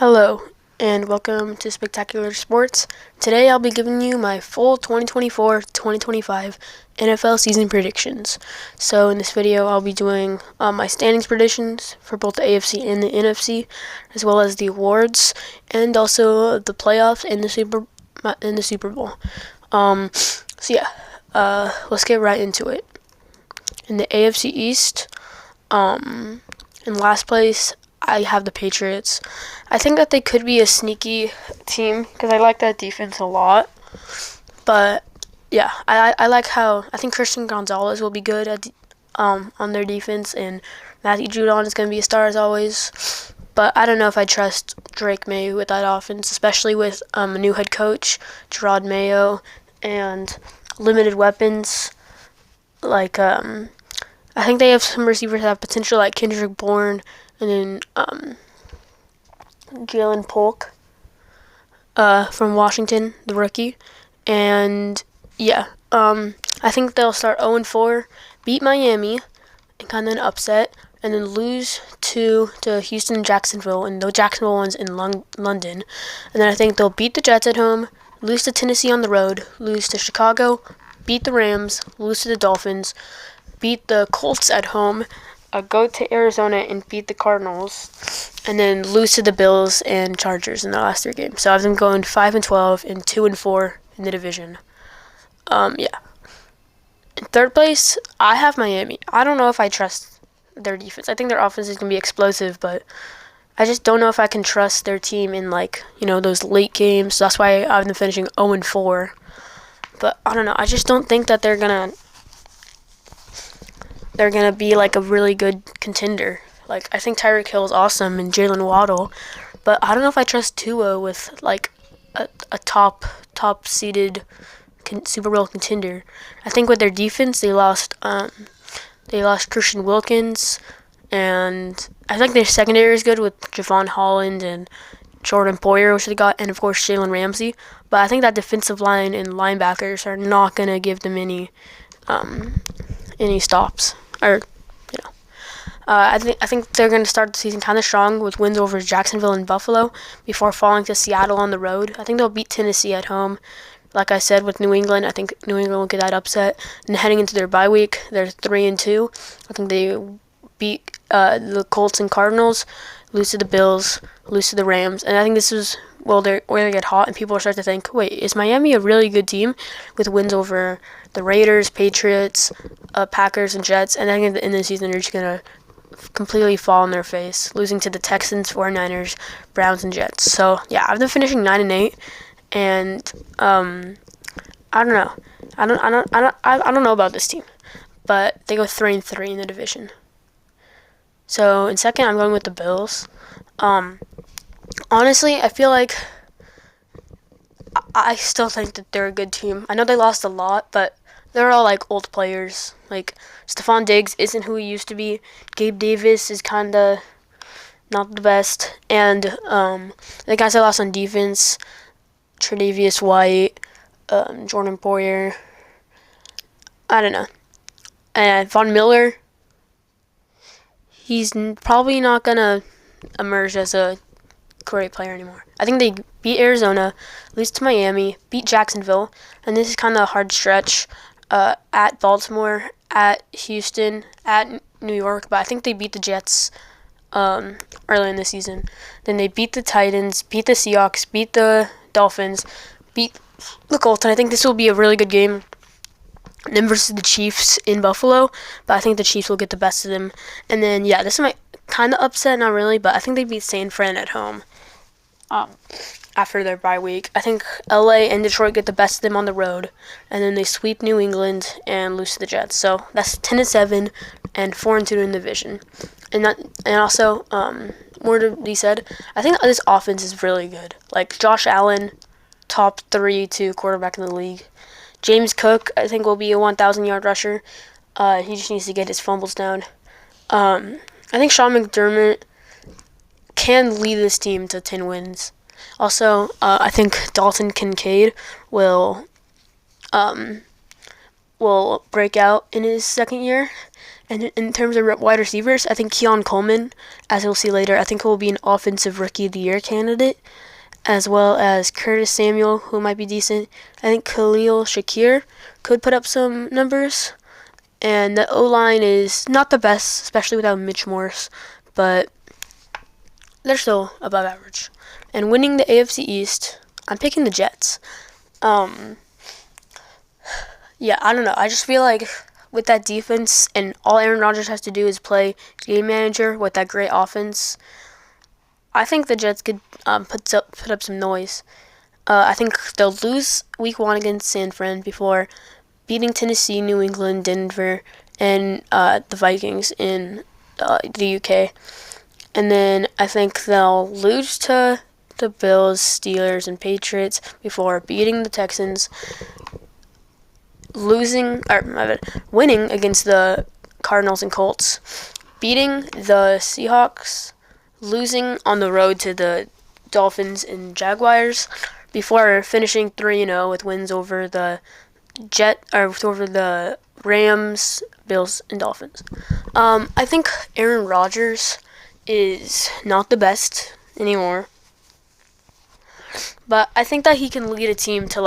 Hello, and welcome to Spectacular Sports. Today I'll be giving you my full 2024-2025 NFL season predictions. So in this video I'll be doing my standings predictions for both the AFC and the NFC, as well as the awards, and also the playoffs and the Super Bowl. Let's get right into it. In the AFC East, in last place, I have the Patriots. I think that they could be a sneaky team because I like that defense a lot. But yeah, I think Christian Gonzalez will be good at on their defense, and Matthew Judon is going to be a star as always. But I don't know if I trust Drake May with that offense, especially with a new head coach, Gerard Mayo, and limited weapons. I think they have some receivers that have potential, like Kendrick Bourne, and then Jalen Polk from Washington, the rookie. And yeah, I think they'll start 0-4, beat Miami, and kind of an upset, and then lose to Houston and Jacksonville, and the Jacksonville one's in London. And then I think they'll beat the Jets at home, lose to Tennessee on the road, lose to Chicago, beat the Rams, lose to the Dolphins, beat the Colts at home, go to Arizona and beat the Cardinals, and then lose to the Bills and Chargers in the last three games. So I have them going 5-12 and 2-4 in the division. In third place, I have Miami. I don't know if I trust their defense. I think their offense is going to be explosive, but I just don't know if I can trust their team in, those late games. So that's why I have them finishing 0-4. But I don't know. I just don't think that they're gonna be like a really good contender. Like, I think Tyreek Hill is awesome and Jalen Waddle, but I don't know if I trust Tua with like a top seeded Super Bowl contender. I think with their defense, they lost Christian Wilkins, and I think their secondary is good with Javon Holland and Jordan Poyer, which they got, and of course Jalen Ramsey. But I think that defensive line and linebackers are not gonna give them any stops. I think they're going to start the season kind of strong with wins over Jacksonville and Buffalo before falling to Seattle on the road. I think they'll beat Tennessee at home. Like I said, with New England, I think New England will get that upset. And heading into their bye week, they're 3-2. I think they beat the Colts and Cardinals, lose to the Bills, lose to the Rams. And I think this is where they get hot and people will start to think, wait, is Miami a really good team with wins over the Raiders, Patriots, Packers, and Jets? And then at the end of the season, they're just going to completely fall on their face, losing to the Texans, 49ers, Browns, and Jets. So yeah, I've been finishing 9-8, and I don't know. I don't know about this team, but they go 3-3 in the division. So in second, I'm going with the Bills. Honestly, I feel like I still think that they're a good team. I know they lost a lot, but they're all like old players. Like Stephon Diggs isn't who he used to be. Gabe Davis is kind of not the best. And the guys I lost on defense, Tre'Davious White, Jordan Poyer, I don't know. And Von Miller, he's probably not going to emerge as a great player anymore. I think they beat Arizona, lose to Miami, beat Jacksonville, and this is kind of a hard stretch at Baltimore, at Houston, at New York, but I think they beat the Jets early in the season. Then they beat the Titans, beat the Seahawks, beat the Dolphins, beat the Colts, and I think this will be a really good game. Them versus the Chiefs in Buffalo, but I think the Chiefs will get the best of them. And then, yeah, this might kind of upset, not really, but I think they beat San Fran at home after their bye week. I think LA and Detroit get the best of them on the road, and then they sweep New England and lose to the Jets. So that's 10-7 and 4-2 in the division. And also, more to be said, I think this offense is really good. Like Josh Allen, top 3-2 quarterback in the league. James Cook, I think, will be a 1,000-yard rusher. He just needs to get his fumbles down. I think Sean McDermott can lead this team to 10 wins. Also, I think Dalton Kincaid will break out in his second year, And in terms of wide receivers, I think Keon Coleman, as we'll see later, I think will be an offensive rookie of the year candidate, as well as Curtis Samuel, who might be decent. I think Khalil Shakir could put up some numbers. And the O-line is not the best, especially without Mitch Morse, but they're still above average. And winning the AFC East, I'm picking the Jets. Yeah, I don't know. I just feel like with that defense, and all Aaron Rodgers has to do is play game manager with that great offense, I think the Jets could put up some noise. I think they'll lose Week 1 against San Fran before beating Tennessee, New England, Denver, and the Vikings in the UK. And then I think they'll lose to the Bills, Steelers, and Patriots before beating the Texans, winning against the Cardinals and Colts, beating the Seahawks, losing on the road to the Dolphins and Jaguars, before finishing 3-0 with wins over the Rams, Bills, and Dolphins. I think Aaron Rodgers is not the best anymore, but I think that he can lead a team to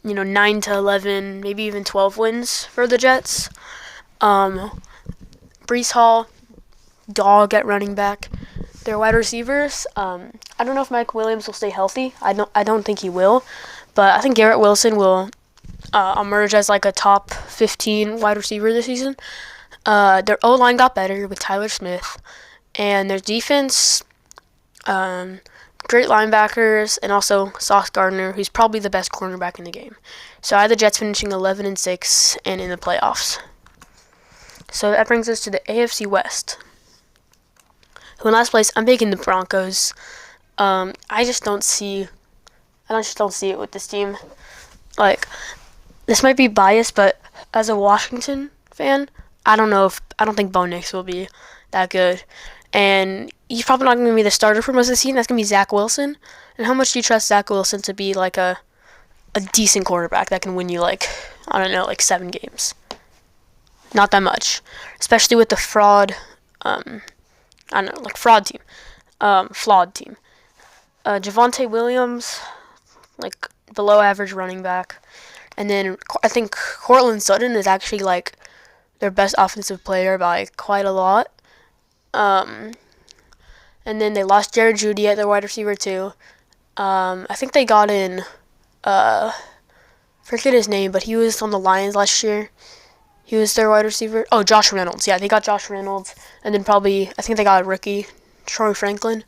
9 to 11, maybe even 12 wins for the Jets. Breece Hall, dog at running back. Their wide receivers, I don't know if Mike Williams will stay healthy. I don't think he will, but I think Garrett Wilson will emerge as like a top 15 wide receiver this season. Their O-line got better with Tyler Smith, and their defense, great linebackers, and also Sauce Gardner, who's probably the best cornerback in the game. So I had the Jets finishing 11-6 and in the playoffs. So that brings us to the AFC West. Who in last place, I'm picking the Broncos. I just don't see it with this team. Like, this might be biased, but as a Washington fan, I don't think Bo Nix will be that good. And he's probably not going to be the starter for most of the season. That's going to be Zach Wilson. And how much do you trust Zach Wilson to be like a decent quarterback that can win you 7 games? Not that much. Especially with the fraud, flawed team. Javonte Williams, below average running back. And then I think Cortland Sutton is actually their best offensive player by quite a lot. And then they lost Jared Jeudy at their wide receiver too. I think they got in, forget his name, but he was on the Lions last year. He was their wide receiver. Oh, Josh Reynolds. Yeah, they got Josh Reynolds. And then I think they got a rookie, Troy Franklin.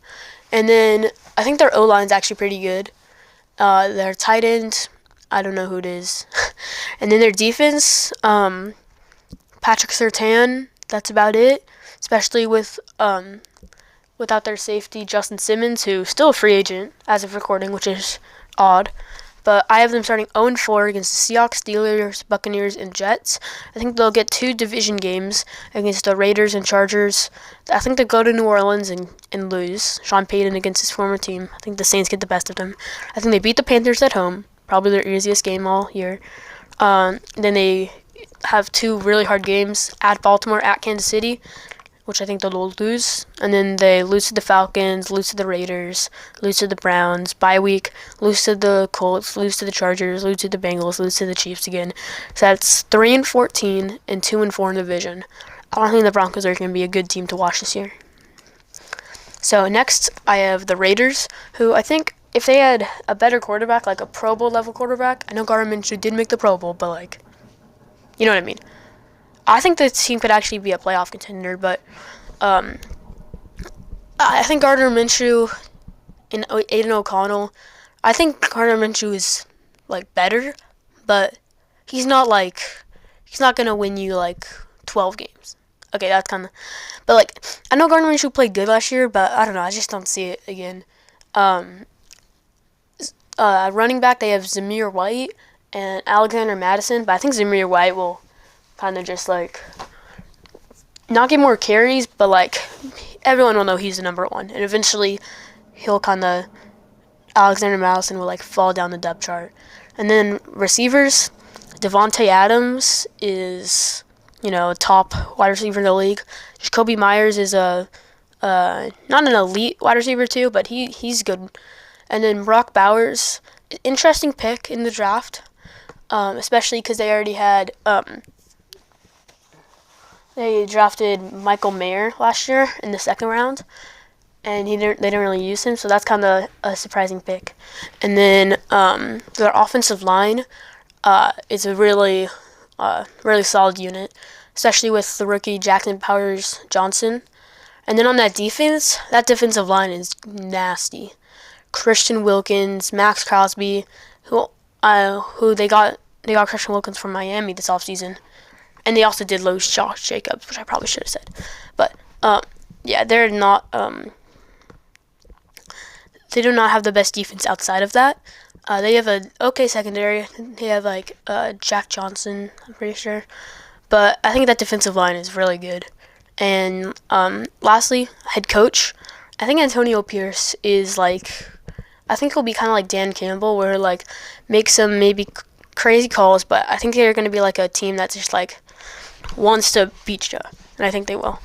And then I think their O-line's actually pretty good. Their tight end, I don't know who it is. And then their defense, Patrick Surtain, that's about it. Especially without their safety, Justin Simmons, who's still a free agent as of recording, which is odd. But I have them starting 0-4 against the Seahawks, Steelers, Buccaneers, and Jets. I think they'll get 2 division games against the Raiders and Chargers. I think they'll go to New Orleans and lose. Sean Payton against his former team. I think the Saints get the best of them. I think they beat the Panthers at home, probably their easiest game all year. Then they have 2 really hard games at Baltimore, at Kansas City, which I think they'll lose. And then they lose to the Falcons, lose to the Raiders, lose to the Browns, bye week, lose to the Colts, lose to the Chargers, lose to the Bengals, lose to the Chiefs again. So that's 3-14 and 2-4 in the division. I don't think the Broncos are going to be a good team to watch this year. So next, I have the Raiders, who I think if they had a better quarterback, like a Pro Bowl level quarterback, I know Gardner Minshew did make the Pro Bowl, but you know what I mean. I think this team could actually be a playoff contender, but I think Gardner Minshew and Aiden O'Connell, I think Gardner Minshew is better, but he's not going to win you 12 games. Okay, that's kind of, but I know Gardner Minshew played good last year, but I don't know, I just don't see it again. Running back, they have Zamir White and Alexander Madison, but I think Zamir White will kind of just not get more carries, but everyone will know he's the number one, and eventually Alexander Madison will fall down the depth chart. And then receivers, Devontae Adams is top wide receiver in the league. Jacoby Myers is a not an elite wide receiver too, but he's good. And then Brock Bowers, interesting pick in the draft, especially because they already had they drafted Michael Mayer last year in the second round, and they didn't really use him, so that's kind of a surprising pick. And then their offensive line is a really solid unit, especially with the rookie Jackson Powers-Johnson. And then on that defensive line is nasty. Christian Wilkins, Max Crosby, who they got Christian Wilkins from Miami this offseason. And they also did lose Josh Jacobs, which I probably should have said. But they're not they do not have the best defense outside of that. They have an okay secondary. They have Jack Johnson, I'm pretty sure. But I think that defensive line is really good. And lastly, head coach. I think Antonio Pierce is I think he'll be kind of like Dan Campbell, where he'll make some maybe crazy calls, but I think they're going to be a team that's just wants to beat you, and I think they will.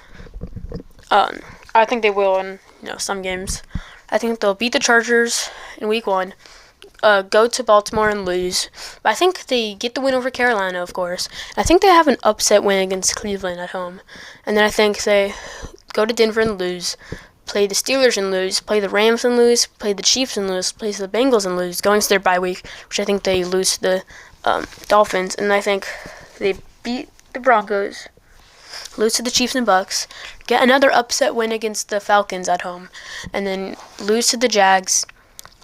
I think they will in some games. I think they'll beat the Chargers in Week 1, go to Baltimore and lose. But I think they get the win over Carolina, of course. I think they have an upset win against Cleveland at home, and then I think they go to Denver and lose, play the Steelers and lose, play the Rams and lose, play the Chiefs and lose, play the Bengals and lose, going to their bye week, which I think they lose to the Dolphins, and I think they beat the Broncos, lose to the Chiefs and Bucks, get another upset win against the Falcons at home, and then lose to the Jags,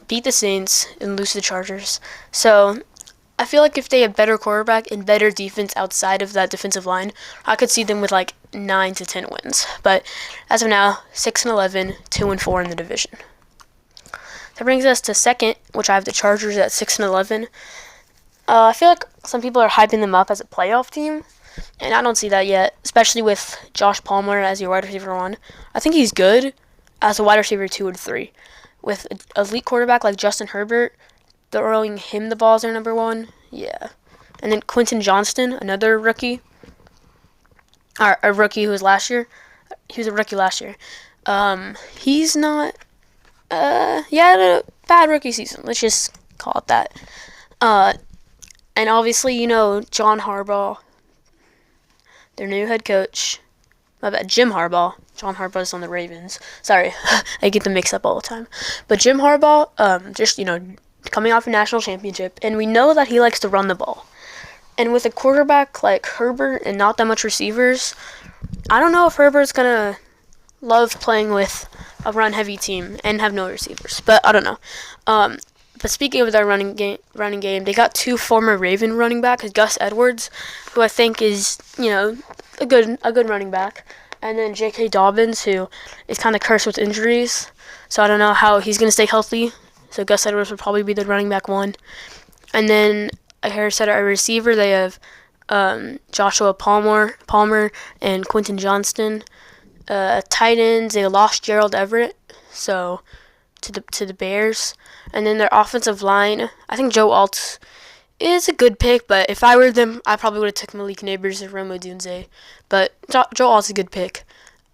beat the Saints, and lose to the Chargers. So I feel like if they have better quarterback and better defense outside of that defensive line, I could see them with 9 to 10 wins. But as of now, 6-11, 2-4 in the division. That brings us to second, which I have the Chargers at 6-11. I feel like some people are hyping them up as a playoff team, and I don't see that yet, especially with Josh Palmer as your wide receiver 1. I think he's good as a wide receiver 2 and 3. With an elite quarterback like Justin Herbert, throwing him the ball as their number 1, yeah. And then Quentin Johnston, another rookie, or a rookie who was last year. He was a rookie last year. He's not, he had a bad rookie season. Let's just call it that. And obviously, John Harbaugh, their new head coach. My bad, Jim Harbaugh. John Harbaugh's on the Ravens. Sorry, I get them mixed up all the time. But Jim Harbaugh, coming off a national championship, and we know that he likes to run the ball. And with a quarterback like Herbert and not that much receivers, I don't know if Herbert's going to love playing with a run-heavy team and have no receivers. But I don't know. But speaking of their running game, they got 2 former Raven running backs, Gus Edwards, who I think is, a good running back, and then J.K. Dobbins, who is kind of cursed with injuries, so I don't know how he's going to stay healthy. So Gus Edwards would probably be the running back 1. And then I said a receiver, they have Joshua Palmer and Quentin Johnston. Tight ends, they lost Gerald Everett, so to the Bears. And then their offensive line, I think Joe Alt is a good pick, but if I were them, I probably would have took Malik Neighbors or Rome Odunze. But Joe Alt's a good pick.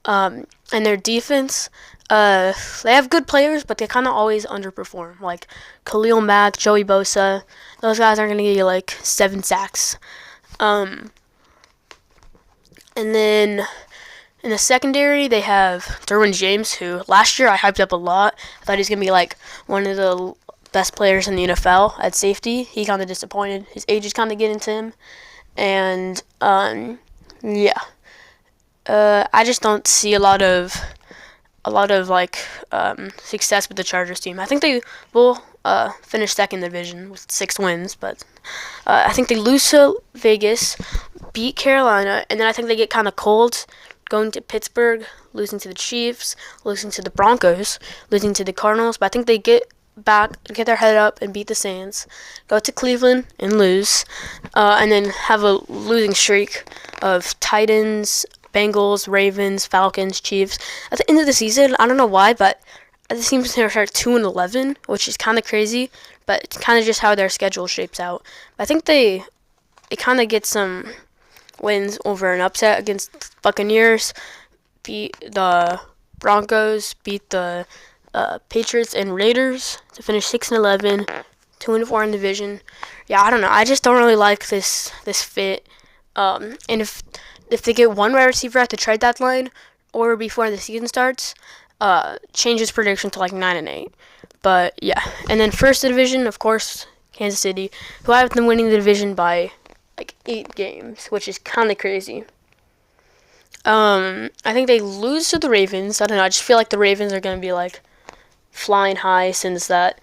And their defense, they have good players, but they kind of always underperform. Like Khalil Mack, Joey Bosa, those guys aren't going to get you 7 sacks. And then in the secondary, they have Derwin James, who last year I hyped up a lot. I thought he was going to be one of the best players in the NFL at safety. He kind of disappointed. His age is kind of getting to him. And, I just don't see a lot of success with the Chargers team. I think they will finish second in the division with 6 wins, but I think they lose to Vegas, beat Carolina, and then I think they get kind of cold going to Pittsburgh, losing to the Chiefs, losing to the Broncos, losing to the Cardinals, but I think they get their head up and beat the Saints, go to Cleveland and lose, and then have a losing streak of Titans, Bengals, Ravens, Falcons, Chiefs. At the end of the season, I don't know why, but it seems to start 2-11, which is kind of crazy, but it's kind of just how their schedule shapes out. I think they kind of get some wins over an upset against Buccaneers, beat the Broncos, beat the Patriots and Raiders to finish 6-11, 2-4 in the division. Yeah, I don't know. I just don't really like this fit. And if they get one wide receiver at the trade deadline or before the season starts, change his prediction to like 9-8. But yeah, and then first division, of course, Kansas City, who I have them winning the division by like 8 games, which is kind of crazy. I think they lose to the Ravens. I don't know. I just feel like the Ravens are gonna be like flying high since that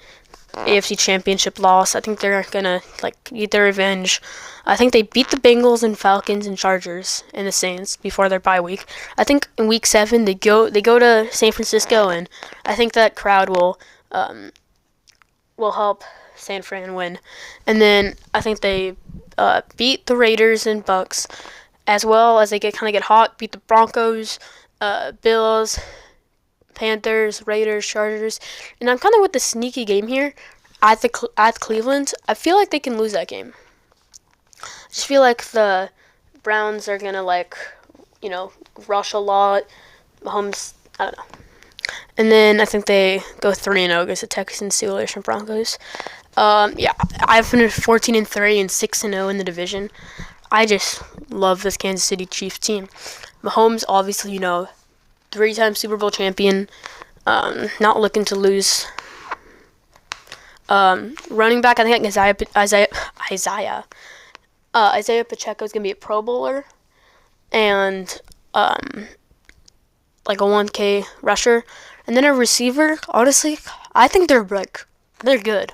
AFC Championship loss. I think they're gonna like get their revenge. I think they beat the Bengals and Falcons and Chargers and the Saints before their bye week. I think in week 7 they go to San Francisco, and I think that crowd will help San Fran win. And then I think they beat the Raiders and Bucks, as well as they get hot. Beat the Broncos, Bills, Panthers, Raiders, Chargers, and I'm kind of with the sneaky game here at Cleveland. I feel like they can lose that game. I just feel like the Browns are gonna rush a lot. Mahomes, I don't know. And then I think they go 3-0 against the Texans, Steelers, and Broncos. I've finished 14-3 and 6-0 in the division. I just love this Kansas City Chiefs team. Mahomes, obviously, 3-time Super Bowl champion, not looking to lose. Running back, I think Isaiah Pacheco is gonna be a Pro Bowler, and like a 1K rusher, and then a receiver. Honestly, I think they're good.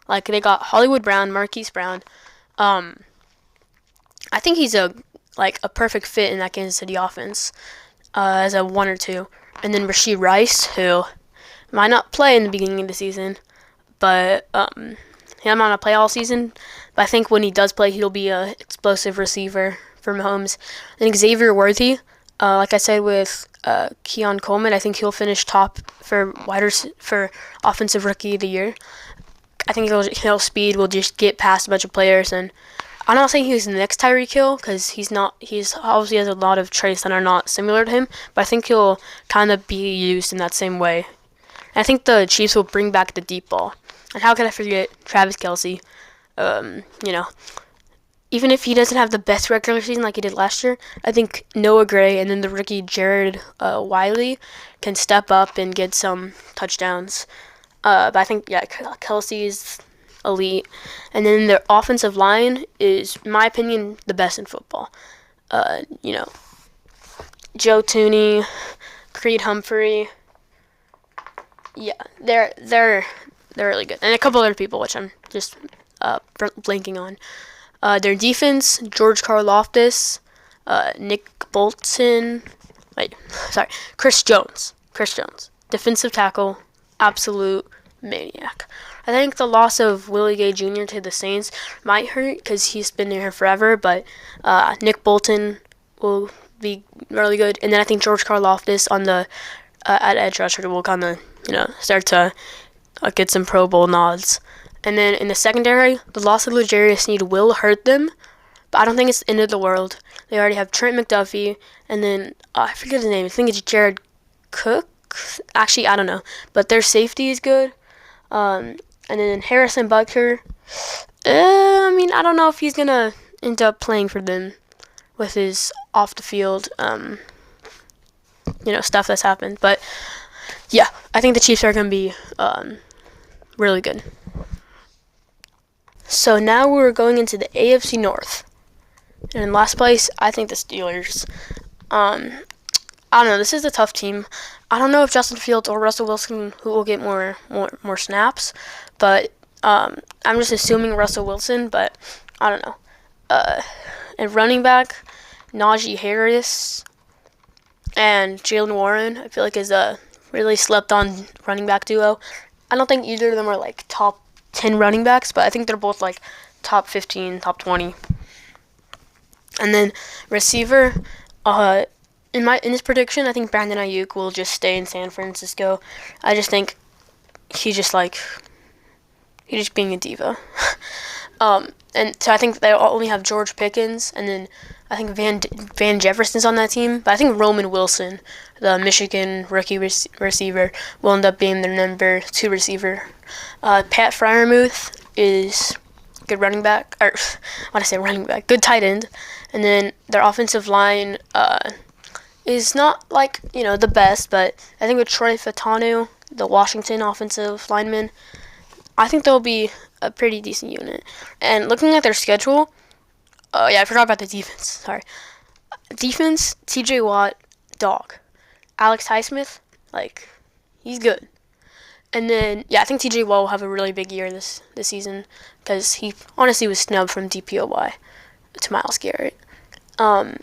Like they got Hollywood Brown, Marquise Brown. I think he's a perfect fit in that Kansas City offense as a 1 or 2. And then Rashee Rice, who might not play in the beginning of the season, but he might not play all season. But I think when he does play, he'll be an explosive receiver for Mahomes. And Xavier Worthy, like I said with Keon Coleman, I think he'll finish top for offensive rookie of the year. I think he'll speed will just get past a bunch of players, and I'm not saying he's the next Tyreek Hill because he's not. He's obviously has a lot of traits that are not similar to him, but I think he'll kind of be used in that same way. And I think the Chiefs will bring back the deep ball. And how could I forget Travis Kelce? Even if he doesn't have the best regular season like he did last year, I think Noah Gray and then the rookie Jared Wiley can step up and get some touchdowns. But I think, Kelce is elite. And then their offensive line is, in my opinion, the best in football. Joe Tooney, Creed Humphrey. Yeah, they're really good. And a couple other people, which I'm just blanking on. Their defense, George Karlaftis, Nick Bolton. Chris Jones. Defensive tackle, absolute maniac. I think the loss of Willie Gay Jr. to the Saints might hurt because he's been there forever, but Nick Bolton will be really good. And then I think George Karlaftis on the at edge rusher will kind of, start to get some Pro Bowl nods. And then in the secondary, the loss of L'Jarius Sneed will hurt them, but I don't think it's the end of the world. They already have Trent McDuffie, and then I forget his name. I think it's Jared Cook. Actually, I don't know, but their safety is good. And then Harrison Butker. I don't know if he's gonna end up playing for them with his off the field, stuff that's happened. But yeah, I think the Chiefs are gonna be really good. So now we're going into the AFC North. And in last place, I think the Steelers. I don't know. This is a tough team. I don't know if Justin Fields or Russell Wilson who will get more snaps, but I'm just assuming Russell Wilson. But I don't know. And running back, Najee Harris and Jalen Warren, I feel like is a really slept-on running back duo. I don't think either of them are like top 10 running backs, but I think they're both like top 15, top 20. And then receiver, in this prediction, I think Brandon Ayuk will just stay in San Francisco. I just think he's just being a diva. and so I think they only have George Pickens, and then I think Van Jefferson's on that team. But I think Roman Wilson, the Michigan rookie receiver, will end up being their number 2 receiver. Pat Freiermuth is good running back, or when I say running back, good tight end. And then their offensive line is not the best, but I think with Troy Fautanu, the Washington offensive lineman, I think they'll be a pretty decent unit. And looking at their schedule, I forgot about the defense. Sorry. Defense, TJ Watt, dog. Alex Highsmith, he's good. And then, I think TJ Watt will have a really big year this season because he honestly was snubbed from DPOY to Myles Garrett. And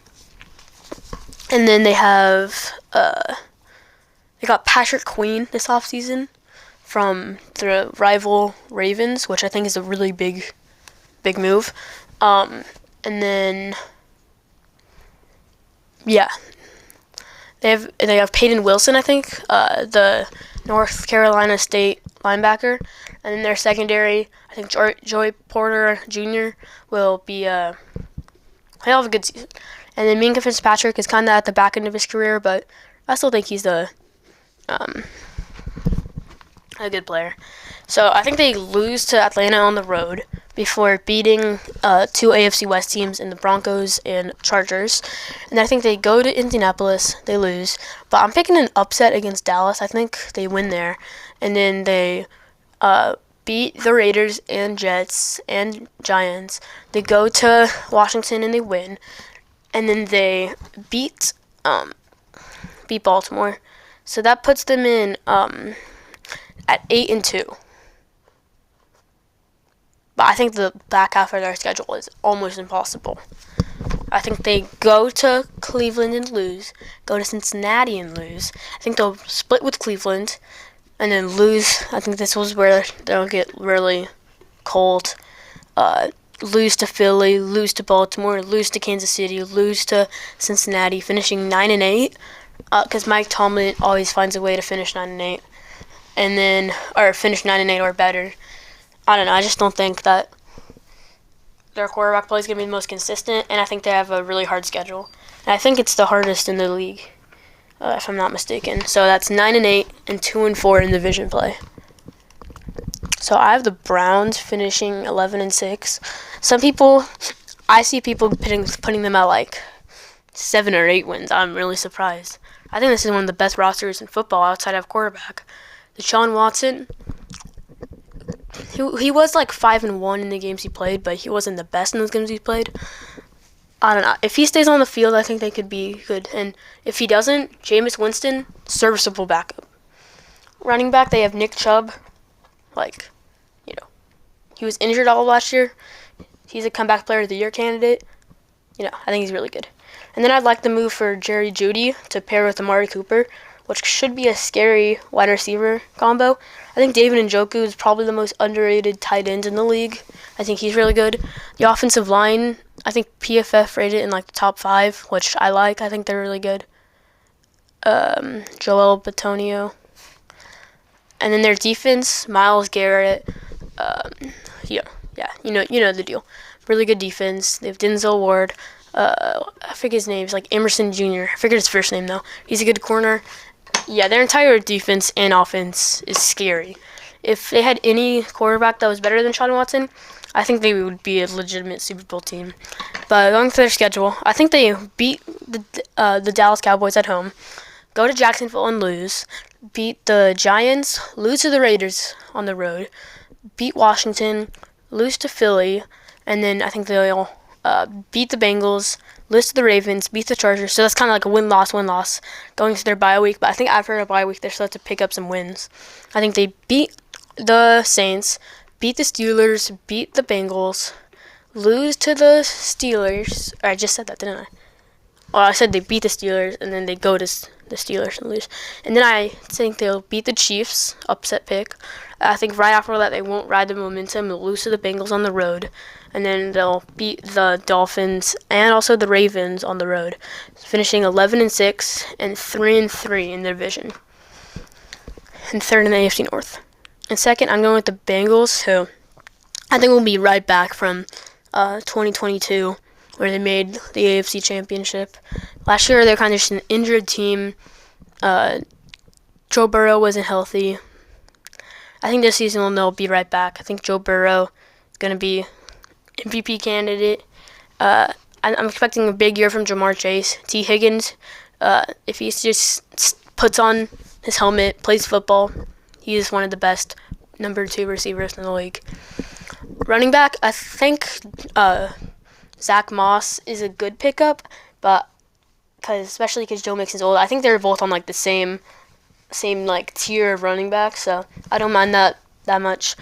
then they have, they got Patrick Queen this offseason from the rival Ravens, which I think is a really big move. And then, they have Peyton Wilson, I think, the North Carolina State linebacker, and then their secondary, I think Joey Porter Jr. will be he'll have a good season. And then Minkah Fitzpatrick is kind of at the back end of his career, but I still think he's a good player. So I think they lose to Atlanta on the road before beating 2 AFC West teams in the Broncos and Chargers. And I think they go to Indianapolis, they lose. But I'm picking an upset against Dallas. I think they win there. And then they beat the Raiders and Jets and Giants. They go to Washington and they win. And then they beat Baltimore. So that puts them in at 8-2. But I think the back half of their schedule is almost impossible. I think they go to Cleveland and lose, go to Cincinnati and lose. I think they'll split with Cleveland and then lose. I think this was where they'll get really cold. Lose to Philly, lose to Baltimore, lose to Kansas City, lose to Cincinnati, finishing 9-8. Because Mike Tomlin always finds a way to finish 9-8, or finish 9-8 or better. I don't know. I just don't think that their quarterback play is going to be the most consistent, and I think they have a really hard schedule. And I think it's the hardest in the league, if I'm not mistaken. So that's 9-8 and 2-4 in division play. So I have the Browns finishing 11-6. I see people putting them at 7 or 8 wins. I'm really surprised. I think this is one of the best rosters in football outside of quarterback. Deshaun Watson. He was 5-1 in the games he played, but he wasn't the best in those games he played. I don't know. If he stays on the field, I think they could be good. And if he doesn't, Jameis Winston, serviceable backup. Running back, they have Nick Chubb. He was injured all last year. He's a comeback player of the year candidate. I think he's really good. And then I'd like the move for Jerry Jeudy to pair with Amari Cooper, which should be a scary wide receiver combo. I think David Njoku is probably the most underrated tight end in the league. I think he's really good. The offensive line, I think PFF rated in the top 5, which I like. I think they're really good. Joel Bitonio. And then their defense, Myles Garrett. You know the deal. Really good defense. They have Denzel Ward. I forget his name. It's Emerson Jr. I forget his first name, though. He's a good corner. Their entire defense and offense is scary. If they had any quarterback that was better than Sean Watson, I think they would be a legitimate Super Bowl team. But going through their schedule, I think they beat the Dallas Cowboys at home, go to Jacksonville and lose, beat the Giants, lose to the Raiders on the road, beat Washington, lose to Philly, and then I think they'll beat the Bengals, lose to the Ravens, beat the Chargers. So that's kind of a win-loss going to their bye week. But I think after a bye week, they're supposed to pick up some wins. I think they beat the Saints, beat the Steelers, beat the Bengals, lose to the Steelers. I just said that, didn't I? Well, I said they beat the Steelers, and then they go to the Steelers and lose. And then I think they'll beat the Chiefs, upset pick. I think right after that, they won't ride the momentum. They'll lose to the Bengals on the road. And then they'll beat the Dolphins and also the Ravens on the road, finishing 11-6 and 3-3 in the division. And third in the AFC North. And second, I'm going with the Bengals, who I think will be right back from 2022, where they made the AFC Championship. Last year, they're kind of just an injured team. Joe Burrow wasn't healthy. I think this season they'll be right back. I think Joe Burrow is going to be MVP candidate. I'm expecting a big year from Jamar Chase. T. Higgins, if he just puts on his helmet, plays football, he is one of the best number 2 receivers in the league. Running back, I think Zach Moss is a good pickup, but especially because Joe Mixon's old, I think they're both on like the same like tier of running back, so I don't mind that much.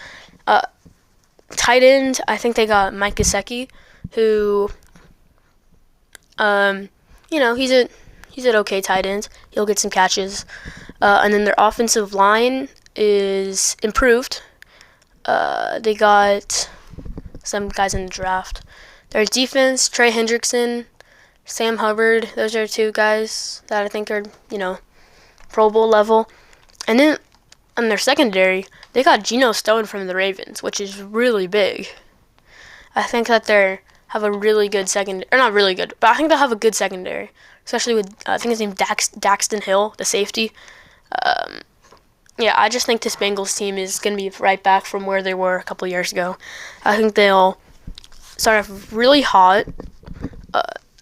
Tight end, I think they got Mike Gesicki, who, he's an okay tight end. He'll get some catches. And then their offensive line is improved. They got some guys in the draft. Their defense, Trey Hendrickson, Sam Hubbard, those are 2 guys that I think are, Pro Bowl level. And then on their secondary, they got Geno Stone from the Ravens, which is really big. I think that they have a really good secondary, or not really good, but I think they'll have a good secondary, especially with, I think his name Daxton Hill, the safety. I just think this Bengals team is going to be right back from where they were a couple years ago. I think they'll start off really hot,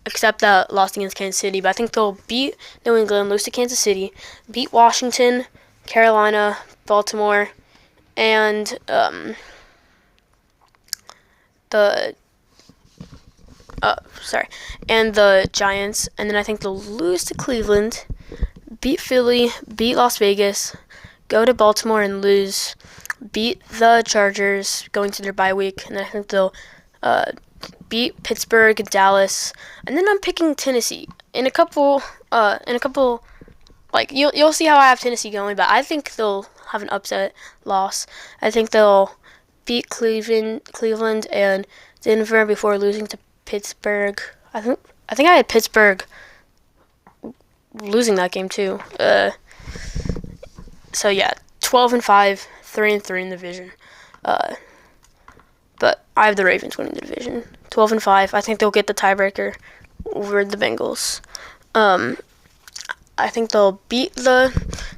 except that lost against Kansas City, but I think they'll beat New England, lose to Kansas City, beat Washington, Carolina, Baltimore, and the Giants, and then I think they'll lose to Cleveland, beat Philly, beat Las Vegas, go to Baltimore and lose, beat the Chargers going to their bye week, and I think they'll beat Pittsburgh, Dallas, and then I'm picking Tennessee in a couple. Like you'll see how I have Tennessee going, but I think they'll have an upset loss. I think they'll beat Cleveland and Denver before losing to Pittsburgh. I think I had Pittsburgh losing that game too. So yeah, 12-5, 3-3 in the division. But I have the Ravens winning the division. 12-5. I think they'll get the tiebreaker over the Bengals. I think they'll beat the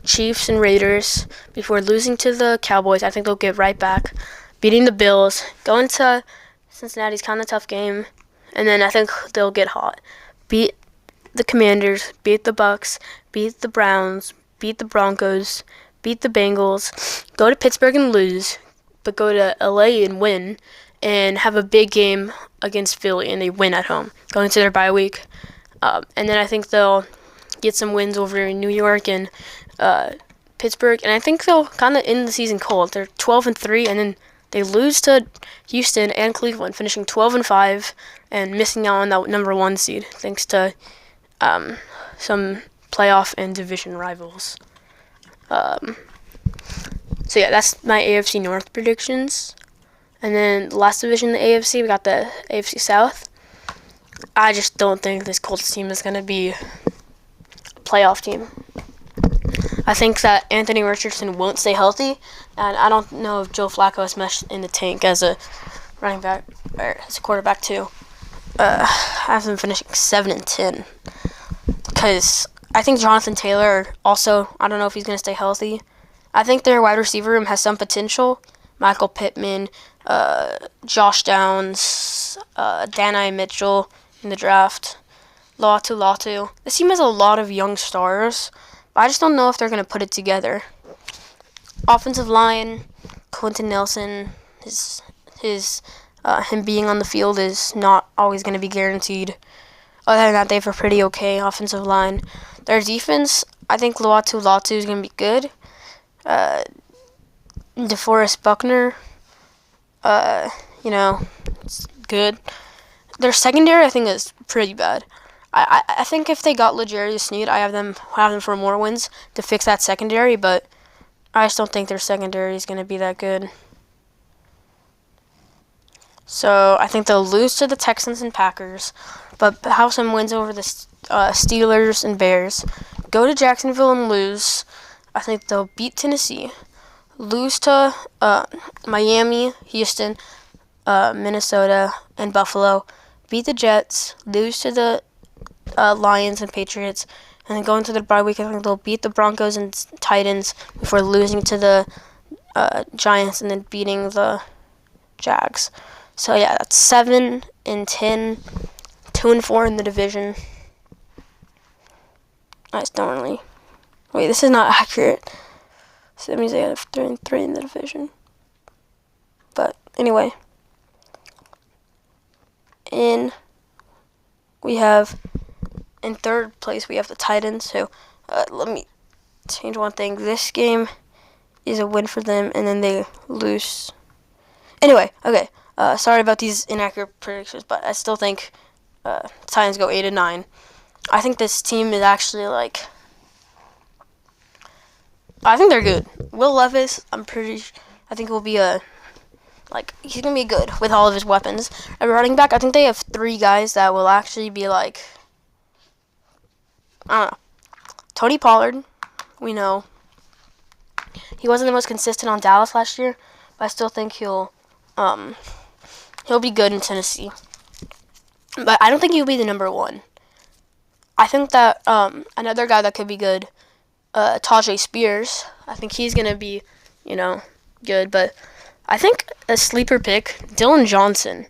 Chiefs and Raiders before losing to the Cowboys. I think they'll get right back, beating the Bills, going to Cincinnati's kind of tough game, and then I think they'll get hot, beat the Commanders, beat the Bucks, beat the Browns, beat the Broncos, beat the Bengals, go to Pittsburgh and lose, but go to LA and win, and have a big game against Philly, and they win at home, going to their bye week. And then I think they'll get some wins over New York and Pittsburgh, and I think they'll kind of end the season cold. They're 12-3, and then they lose to Houston and Cleveland, finishing 12-5 and missing out on that number 1 seed, thanks to some playoff and division rivals. So yeah, that's my AFC North predictions. And then the last division, the AFC, we got the AFC South. I just don't think this Colts team is going to be a playoff team. I think that Anthony Richardson won't stay healthy, and I don't know if Joe Flacco is much in the tank as a running back or as a quarterback too. I have them finishing 7-10 because I think Jonathan Taylor also, I don't know if he's going to stay healthy. I think their wide receiver room has some potential. Michael Pittman, Josh Downs, Danai Mitchell in the draft, Latu. This team has a lot of young stars, but I just don't know if they're going to put it together. Offensive line, Quentin Nelson, him being on the field is not always going to be guaranteed. Other than that, they have a pretty okay offensive line. Their defense, I think Latu is going to be good. DeForest Buckner, it's good. Their secondary, I think, is pretty bad. I think if they got L'Jarius Sneed, I have them for more wins to fix that secondary, but I just don't think their secondary is going to be that good. So I think they'll lose to the Texans and Packers, but have some wins over the Steelers and Bears. Go to Jacksonville and lose. I think they'll beat Tennessee. Lose to Miami, Houston, Minnesota, and Buffalo, beat the Jets, lose to the Lions and Patriots, and then go into the bye week. I think they'll beat the Broncos and Titans before losing to the Giants and then beating the Jags. So yeah, that's 7-10, 2-4 in the division. I just don't really. Wait, this is not accurate. So that means they have 3-3 in the division. But anyway, in third place we have the Titans. So let me change one thing. This game is a win for them, and then they lose. Anyway, okay. Sorry about these inaccurate predictions, but I still think Titans go 8-9. I think this team is actually I think they're good. Will Levis, I think will be he's gonna be good with all of his weapons. At running back, I think they have 3 guys that will actually be I don't know. Tony Pollard, we know. He wasn't the most consistent on Dallas last year, but I still think he'll be good in Tennessee. But I don't think he'll be the number 1. I think that another guy that could be good, Tajay Spears. I think he's going to be, good. But I think a sleeper pick, Dylan Johnson,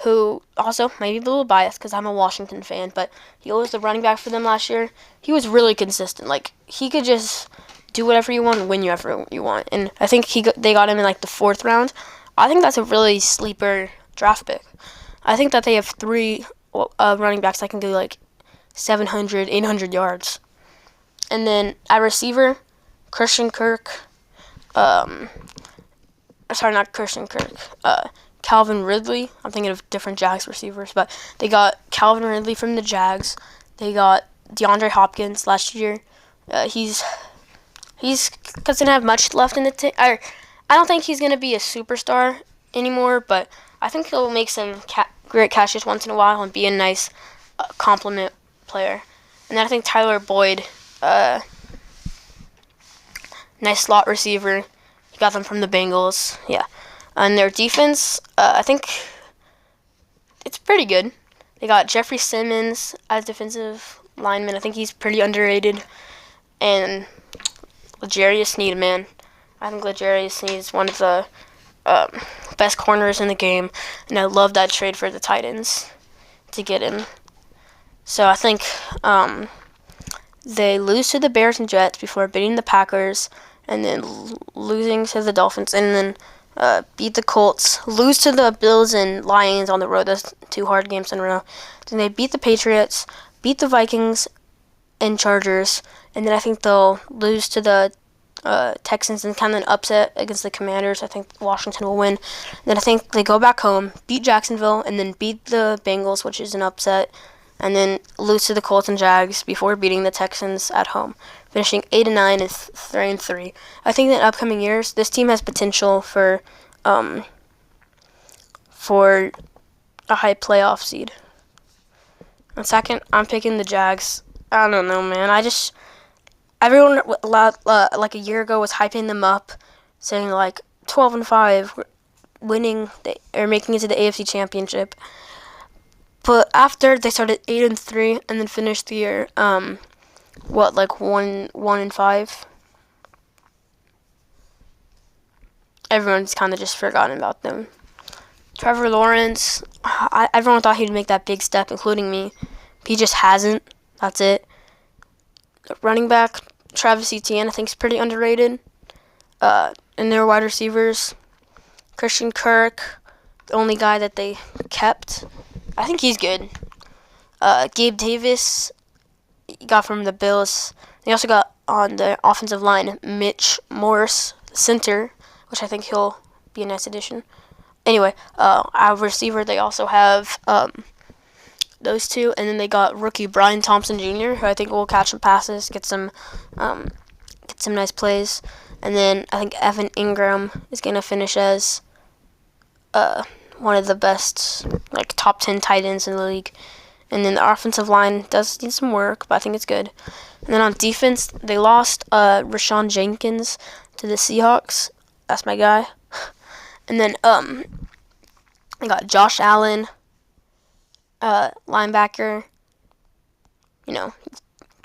who also might be a little biased because I'm a Washington fan, but he was the running back for them last year. He was really consistent. He could just do whatever you want and win you whatever you want. And I think they got him in the 4th round. I think that's a really sleeper draft pick. I think that they have 3 running backs that can do 700, 800 yards. And then at receiver, Christian Kirk. Sorry, not Christian Kirk. Calvin Ridley. I'm thinking of different Jags receivers, but they got Calvin Ridley from the Jags. They got DeAndre Hopkins last year. He's doesn't have much left in the tank. I don't think he's gonna be a superstar anymore, but I think he'll make some great catches once in a while and be a nice complement player. And then I think Tyler Boyd, nice slot receiver. He got them from the Bengals. Yeah. And their defense, I think it's pretty good. They got Jeffrey Simmons as defensive lineman. I think he's pretty underrated. And L'Jarius Sneed, man. I think L'Jarius Sneed is one of the best corners in the game. And I love that trade for the Titans to get him. So I think they lose to the Bears and Jets before beating the Packers, and then losing to the Dolphins, and then beat the Colts, lose to the Bills and Lions on the road. That's 2 hard games in a row. Then they beat the Patriots, beat the Vikings and Chargers, and then I think they'll lose to the Texans and kind of an upset against the Commanders. I think Washington will win. Then I think they go back home, beat Jacksonville, and then beat the Bengals, which is an upset, and then lose to the Colts and Jags before beating the Texans at home, finishing 8-9 and 3-3. I think in upcoming years, this team has potential for a high playoff seed. And second, I'm picking the Jags. I don't know, man. Everyone a year ago was hyping them up, saying 12-5, winning or making it to the AFC Championship. But after they started 8-3 and then finished the year, 1-5. Everyone's kind of just forgotten about them. Trevor Lawrence, everyone thought he'd make that big step, including me. He just hasn't. That's it. Running back, Travis Etienne, I think is pretty underrated. And their wide receivers, Christian Kirk, the only guy that they kept. I think he's good. Gabe Davis, he got from the Bills. They also got on the offensive line Mitch Morse, center, which I think he'll be a nice addition. Anyway, our receiver, they also have those 2, and then they got rookie Brian Thompson Jr., who I think will catch some passes, get some nice plays, and then I think Evan Ingram is gonna finish as one of the best top 10 tight ends in the league. And then the offensive line does need some work, but I think it's good. And then on defense, they lost Rashawn Jenkins to the Seahawks. That's my guy. And then They got Josh Allen, linebacker.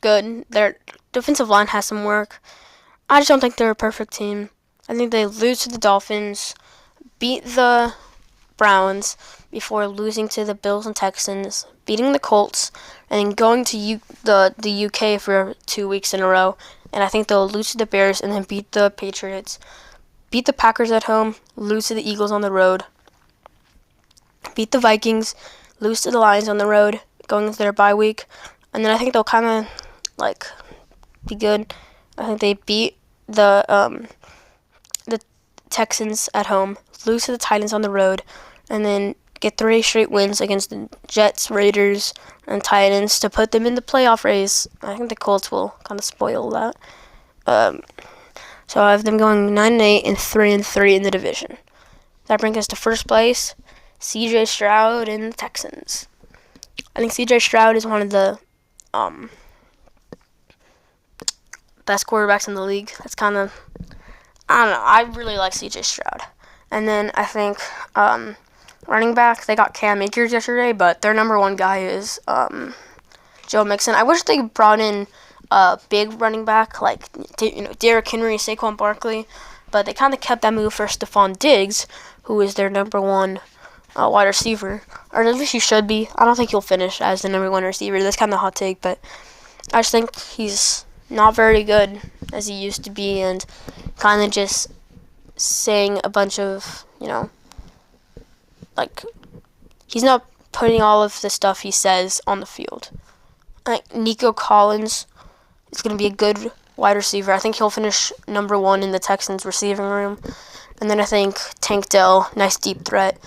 Good. Their defensive line has some work. I just don't think they're a perfect team. I think they lose to the Dolphins, beat the Browns before losing to the Bills and Texans, beating the Colts, and then going to the UK for 2 weeks in a row. And I think they'll lose to the Bears and then beat the Patriots, beat the Packers at home, lose to the Eagles on the road, beat the Vikings, lose to the Lions on the road, going into their bye week. And then I think they'll kind of be good. I think they beat the Texans at home, lose to the Titans on the road, and then get 3 straight wins against the Jets, Raiders, and Titans to put them in the playoff race. I think the Colts will kind of spoil that. So I have them going 9-8 and 3-3 in the division. That brings us to first place, C.J. Stroud and the Texans. I think C.J. Stroud is one of the best quarterbacks in the league. That's kind of, I don't know. I really like C.J. Stroud. And then I think running back, they got Cam Akers yesterday, but their number one guy is Joe Mixon. I wish they brought in a big running back like Derrick Henry, Saquon Barkley, but they kind of kept that move for Stephon Diggs, who is their number one wide receiver, or at least he should be. I don't think he'll finish as the number one receiver. That's kind of a hot take, but I just think he's not very good as he used to be, and kind of just saying a bunch of, he's not putting all of the stuff he says on the field. Nico Collins is going to be a good wide receiver. I think he'll finish number one in the Texans receiving room. And then I think Tank Dell, nice deep threat.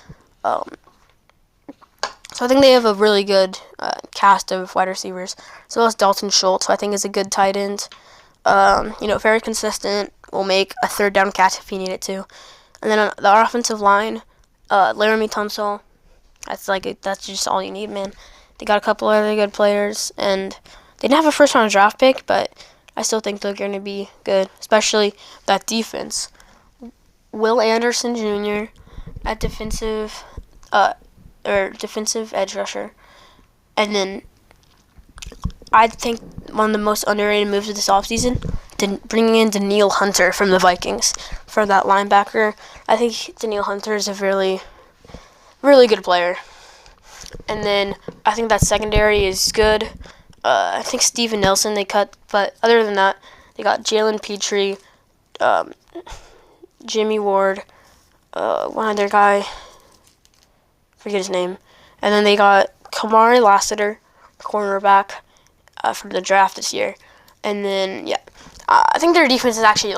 So I think they have a really good cast of wide receivers, as well as Dalton Schultz, who I think is a good tight end. Very consistent. Will make a third down catch if he needed to. And then on the offensive line, Laramie Tunsil. That's just all you need, man. They got a couple other good players, and they didn't have a first-round draft pick, but I still think they're going to be good, especially that defense. Will Anderson Jr. at defensive edge rusher, and then I think one of the most underrated moves of this offseason, bringing in Danielle Hunter from the Vikings for that linebacker. I think Danielle Hunter is a really, really good player. And then I think that secondary is good. I think Steven Nelson they cut, but other than that, they got Jalen Petrie, Jimmy Ward, one other guy, forget his name, and then they got Kamari Lassiter, cornerback, from the draft this year. And then I think their defense is actually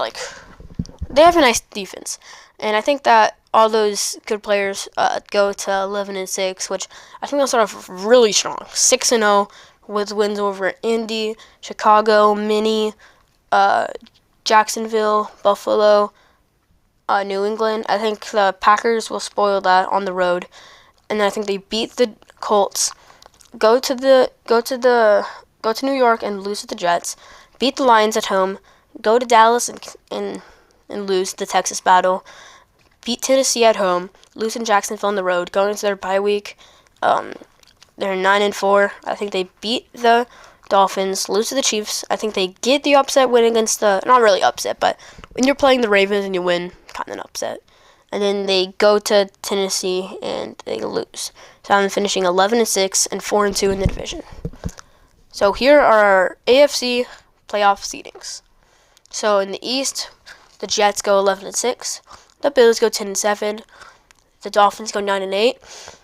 they have a nice defense, and I think that all those good players go to 11-6, which I think they'll start off really strong, 6-0 with wins over Indy, Chicago, Minnie, Jacksonville, Buffalo, New England. I think the Packers will spoil that on the road, and I think they beat the Colts, go to New York and lose to the Jets, beat the Lions at home, go to Dallas and lose the Texas battle, beat Tennessee at home, lose in Jacksonville on the road, going into their bye week. They're 9-4. I think they beat the Dolphins, lose to the Chiefs. I think they get the upset win against not really upset, but when you're playing the Ravens and you win, kind of an upset. And then they go to Tennessee and they lose. So I'm finishing 11-6 and 4-2 in the division. So here are our AFC playoff seedings. So in the East, the Jets go 11-6. The Bills go 10-7. The Dolphins go 9-8.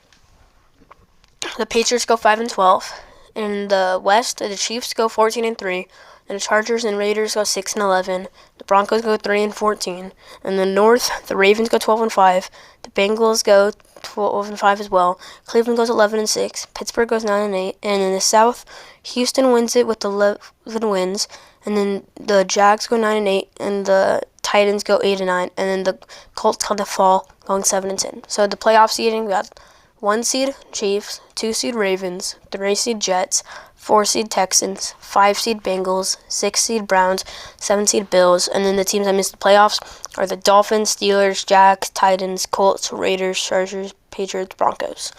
The Patriots go 5-12. In the West, the Chiefs go 14-3. And the Chargers and Raiders go 6-11. The Broncos go 3-14. In the North, the Ravens go 12-5. The Bengals go 12-5 as well. Cleveland goes 11-6. Pittsburgh goes 9-8. And in the South, Houston wins it with 11 wins. And then the Jags go 9-8, and the Titans go 8-9, and then the Colts kind of fall, going 7-10. So the playoff seeding, we got 1 seed Chiefs, 2 seed Ravens, 3 seed Jets, 4-seed Texans, 5-seed Bengals, 6-seed Browns, 7-seed Bills, and then the teams that missed the playoffs are the Dolphins, Steelers, Jags, Titans, Colts, Raiders, Chargers, Patriots, Broncos.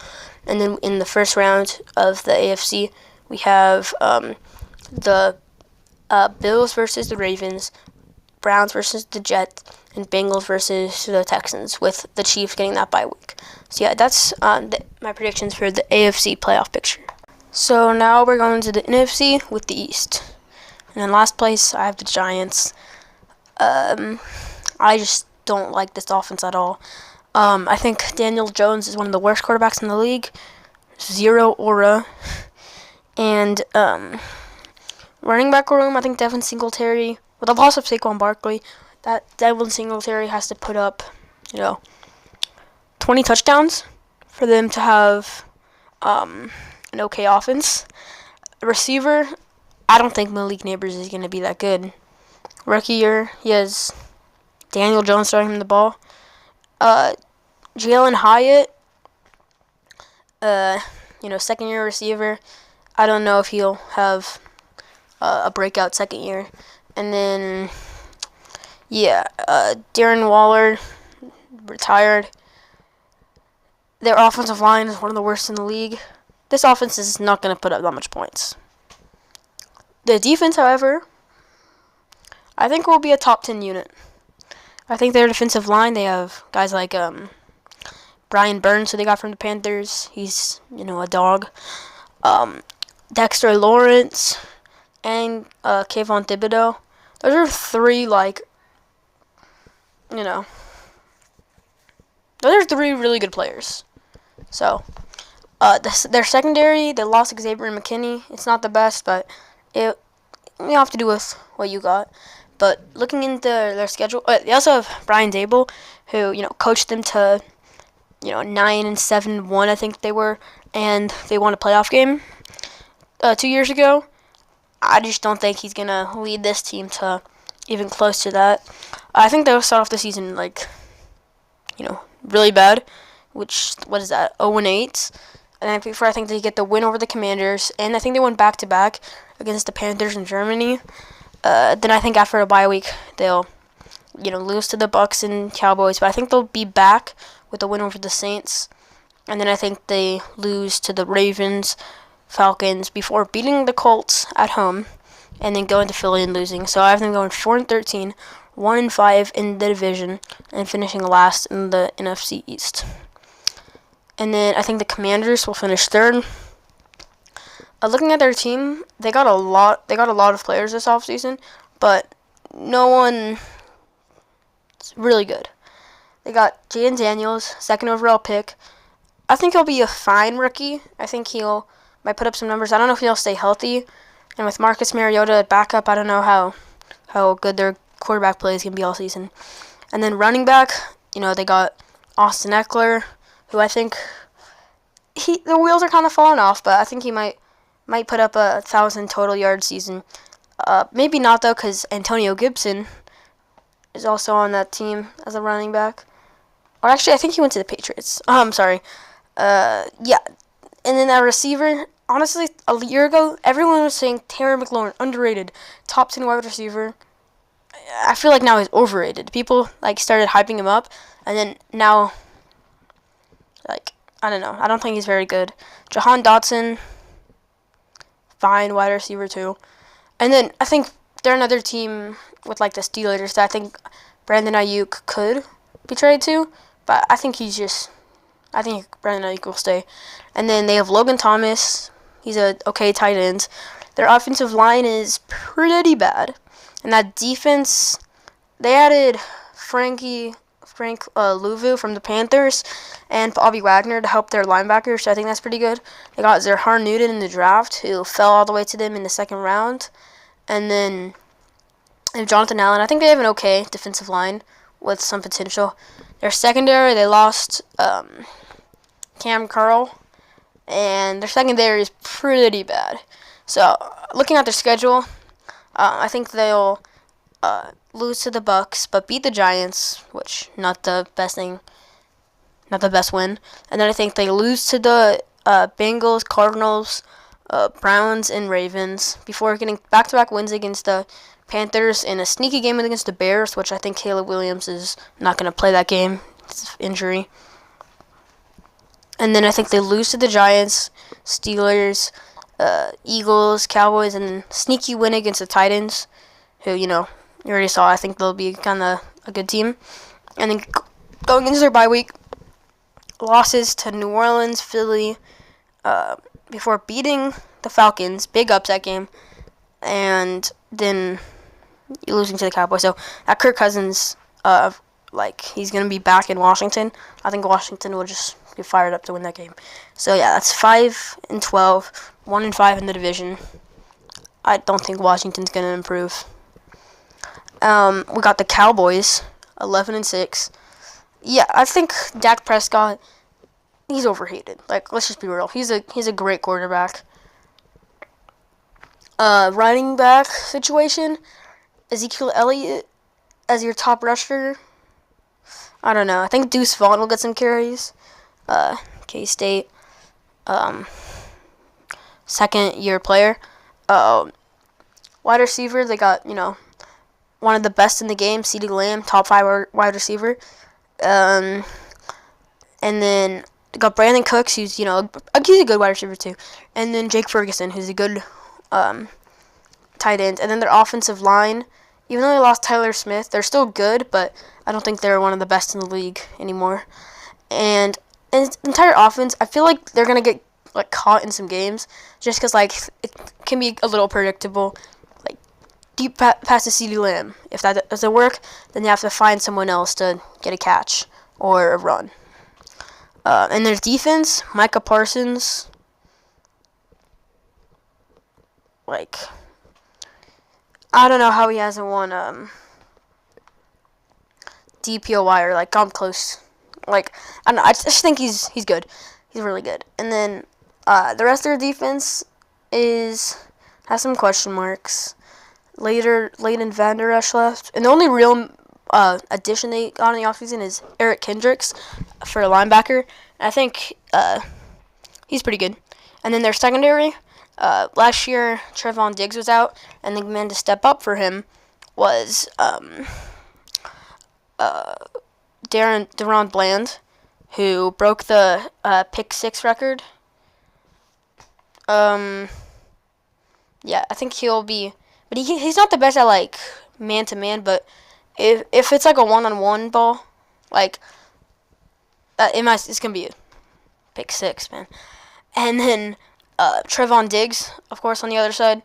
And then in the first round of the AFC, we have the Bills versus the Ravens, Browns versus the Jets, and Bengals versus the Texans, with the Chiefs getting that bye week. So yeah, that's my predictions for the AFC playoff picture. So now we're going to the NFC with the East. And in last place, I have the Giants. I just don't like this offense at all. I think Daniel Jones is one of the worst quarterbacks in the league. Zero aura. And running back room, I think Devin Singletary, with the loss of Saquon Barkley, that Devin Singletary has to put up, 20 touchdowns for them to have an okay offense. Receiver, I don't think Malik Neighbors is going to be that good. Rookie year, he has Daniel Jones throwing him the ball. Jalen Hyatt, second-year receiver. I don't know if he'll have a breakout second year. And then, Darren Waller, retired. Their offensive line is one of the worst in the league. This offense is not going to put up that much points. The defense, however, I think will be a top 10 unit. I think their defensive line, they have guys like Brian Burns, who they got from the Panthers. He's, a dog. Dexter Lawrence and Kayvon Thibodeau. Those are three, those are three really good players. So, their secondary, they lost Xavier McKinney. It's not the best, but you have to do with what you got. But looking into their schedule, they also have Brian Dable, who, coached them to, 9-7-1, I think they were, and they won a playoff game 2 years ago. I just don't think he's going to lead this team to even close to that. I think they'll start off the season, really bad, which, 0-8. And I think they get the win over the Commanders, and I think they went back-to-back against the Panthers in Germany. Then I think after a bye week, they'll, lose to the Bucks and Cowboys, but I think they'll be back with a win over the Saints. And then I think they lose to the Ravens, Falcons, before beating the Colts at home, and then going to Philly and losing. So I have them going 4-13, 1-5 in the division, and finishing last in the NFC East. And then I think the Commanders will finish third. Looking at their team, they got a lot of players this offseason, but no one is really good. They got Jaden Daniels, second overall pick. I think he'll be a fine rookie. I think might put up some numbers. I don't know if he'll stay healthy. And with Marcus Mariota at backup, I don't know how good their quarterback play is going to be all season. And then running back, they got Austin Eckler, who I think the wheels are kind of falling off, but I think he might put up 1,000 total yard season. Maybe not, though, because Antonio Gibson is also on that team as a running back. Or actually, I think he went to the Patriots. I'm sorry. And then that receiver, honestly, a year ago, everyone was saying Terry McLaurin, underrated, top 10 wide receiver. I feel like now he's overrated. People, started hyping him up, and then now, I don't know. I don't think he's very good. Jahan Dotson, fine wide receiver too. And then I think they're another team with the Steelers that I think Brandon Ayuk could be traded to, but I think Brandon Ayuk will stay. And then they have Logan Thomas. He's a okay tight end. Their offensive line is pretty bad. And that defense, they added Frank Louvu from the Panthers and Bobby Wagner to help their linebackers, so I think that's pretty good. They got Zerhar Newton in the draft, who fell all the way to them in the second round. And then they have Jonathan Allen. I think they have an okay defensive line with some potential. Their secondary, they lost Cam Curl, and their secondary is pretty bad. So, looking at their schedule, I think they'll lose to the Bucks, but beat the Giants, which not the best win. And then I think they lose to the Bengals, Cardinals, Browns and Ravens before getting back-to-back wins against the Panthers in a sneaky game against the Bears, which I think Caleb Williams is not going to play that game. It's injury. And then I think they lose to the Giants, Steelers, Eagles, Cowboys, and sneaky win against the Titans, who, you already saw. I think they'll be kind of a good team. And then going into their bye week, losses to New Orleans, Philly, before beating the Falcons, big upset game, and then losing to the Cowboys. So that Kirk Cousins, he's going to be back in Washington. I think Washington will just get fired up to win that game. So yeah, that's 5-12, 1-5 in the division. I don't think Washington's going to improve. We got the Cowboys, 11-6. Yeah, I think Dak Prescott, he's overhated. Let's just be real. He's a great quarterback. Running back situation, Ezekiel Elliott as your top rusher. I don't know. I think Deuce Vaughn will get some carries. K-State, second-year player. Wide receiver, they got, one of the best in the game, CeeDee Lamb, top 5 wide receiver. And then they got Brandon Cooks, who's, he's a good wide receiver too. And then Jake Ferguson, who's a good tight end. And then their offensive line, even though they lost Tyler Smith, they're still good, but I don't think they're one of the best in the league anymore. And its entire offense, I feel like they're going to get caught in some games just because it can be a little predictable. Deep pass to CeeDee Lamb. If that doesn't work, then you have to find someone else to get a catch or a run. And their defense, Micah Parsons, I don't know how he hasn't won DPOY or gone close. I don't know. I just think he's good. He's really good. And then the rest of their defense has some question marks. Leighton Vander Esch left. And the only real addition they got in the offseason is Eric Kendricks for a linebacker. And I think he's pretty good. And then their secondary, last year Trevon Diggs was out, and the man to step up for him was Deron Bland, who broke the pick 6 record. Yeah, I think he'll be... But he's not the best at, man-to-man, but if it's, a one-on-one ball, it's going to be a pick 6, man. And then Trevon Diggs, of course, on the other side,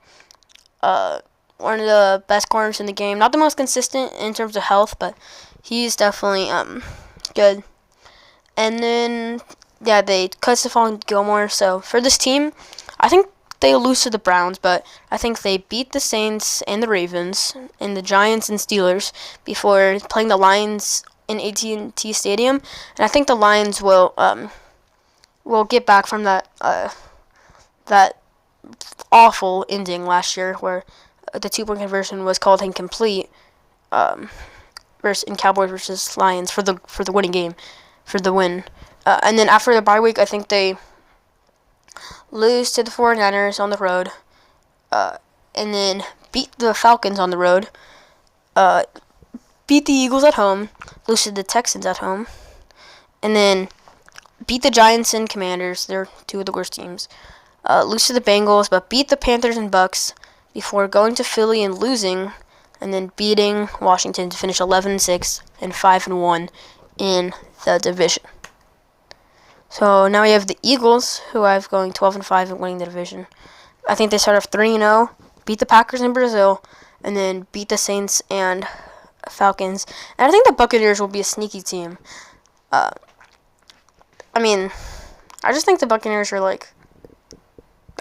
one of the best corners in the game. Not the most consistent in terms of health, but he's definitely good. And then, yeah, they cut Stephon Gilmore. So for this team, I think they lose to the Browns, but I think they beat the Saints and the Ravens and the Giants and Steelers before playing the Lions in AT&T Stadium. And I think the Lions will get back from that awful ending last year where the 2-point conversion was called incomplete in Cowboys versus Lions for the winning game, for the win. And then after the bye week, I think they lose to the 49ers on the road, and then beat the Falcons on the road, beat the Eagles at home, lose to the Texans at home, and then beat the Giants and Commanders. They're 2 of the worst teams. Lose to the Bengals, but beat the Panthers and Bucks before going to Philly and losing, and then beating Washington to finish 11-6 and 5-1 in the division. So now we have the Eagles, who I've going 12-5 and winning the division. I think they start off 3-0, beat the Packers in Brazil, and then beat the Saints and Falcons. And I think the Buccaneers will be a sneaky team. I just think the Buccaneers are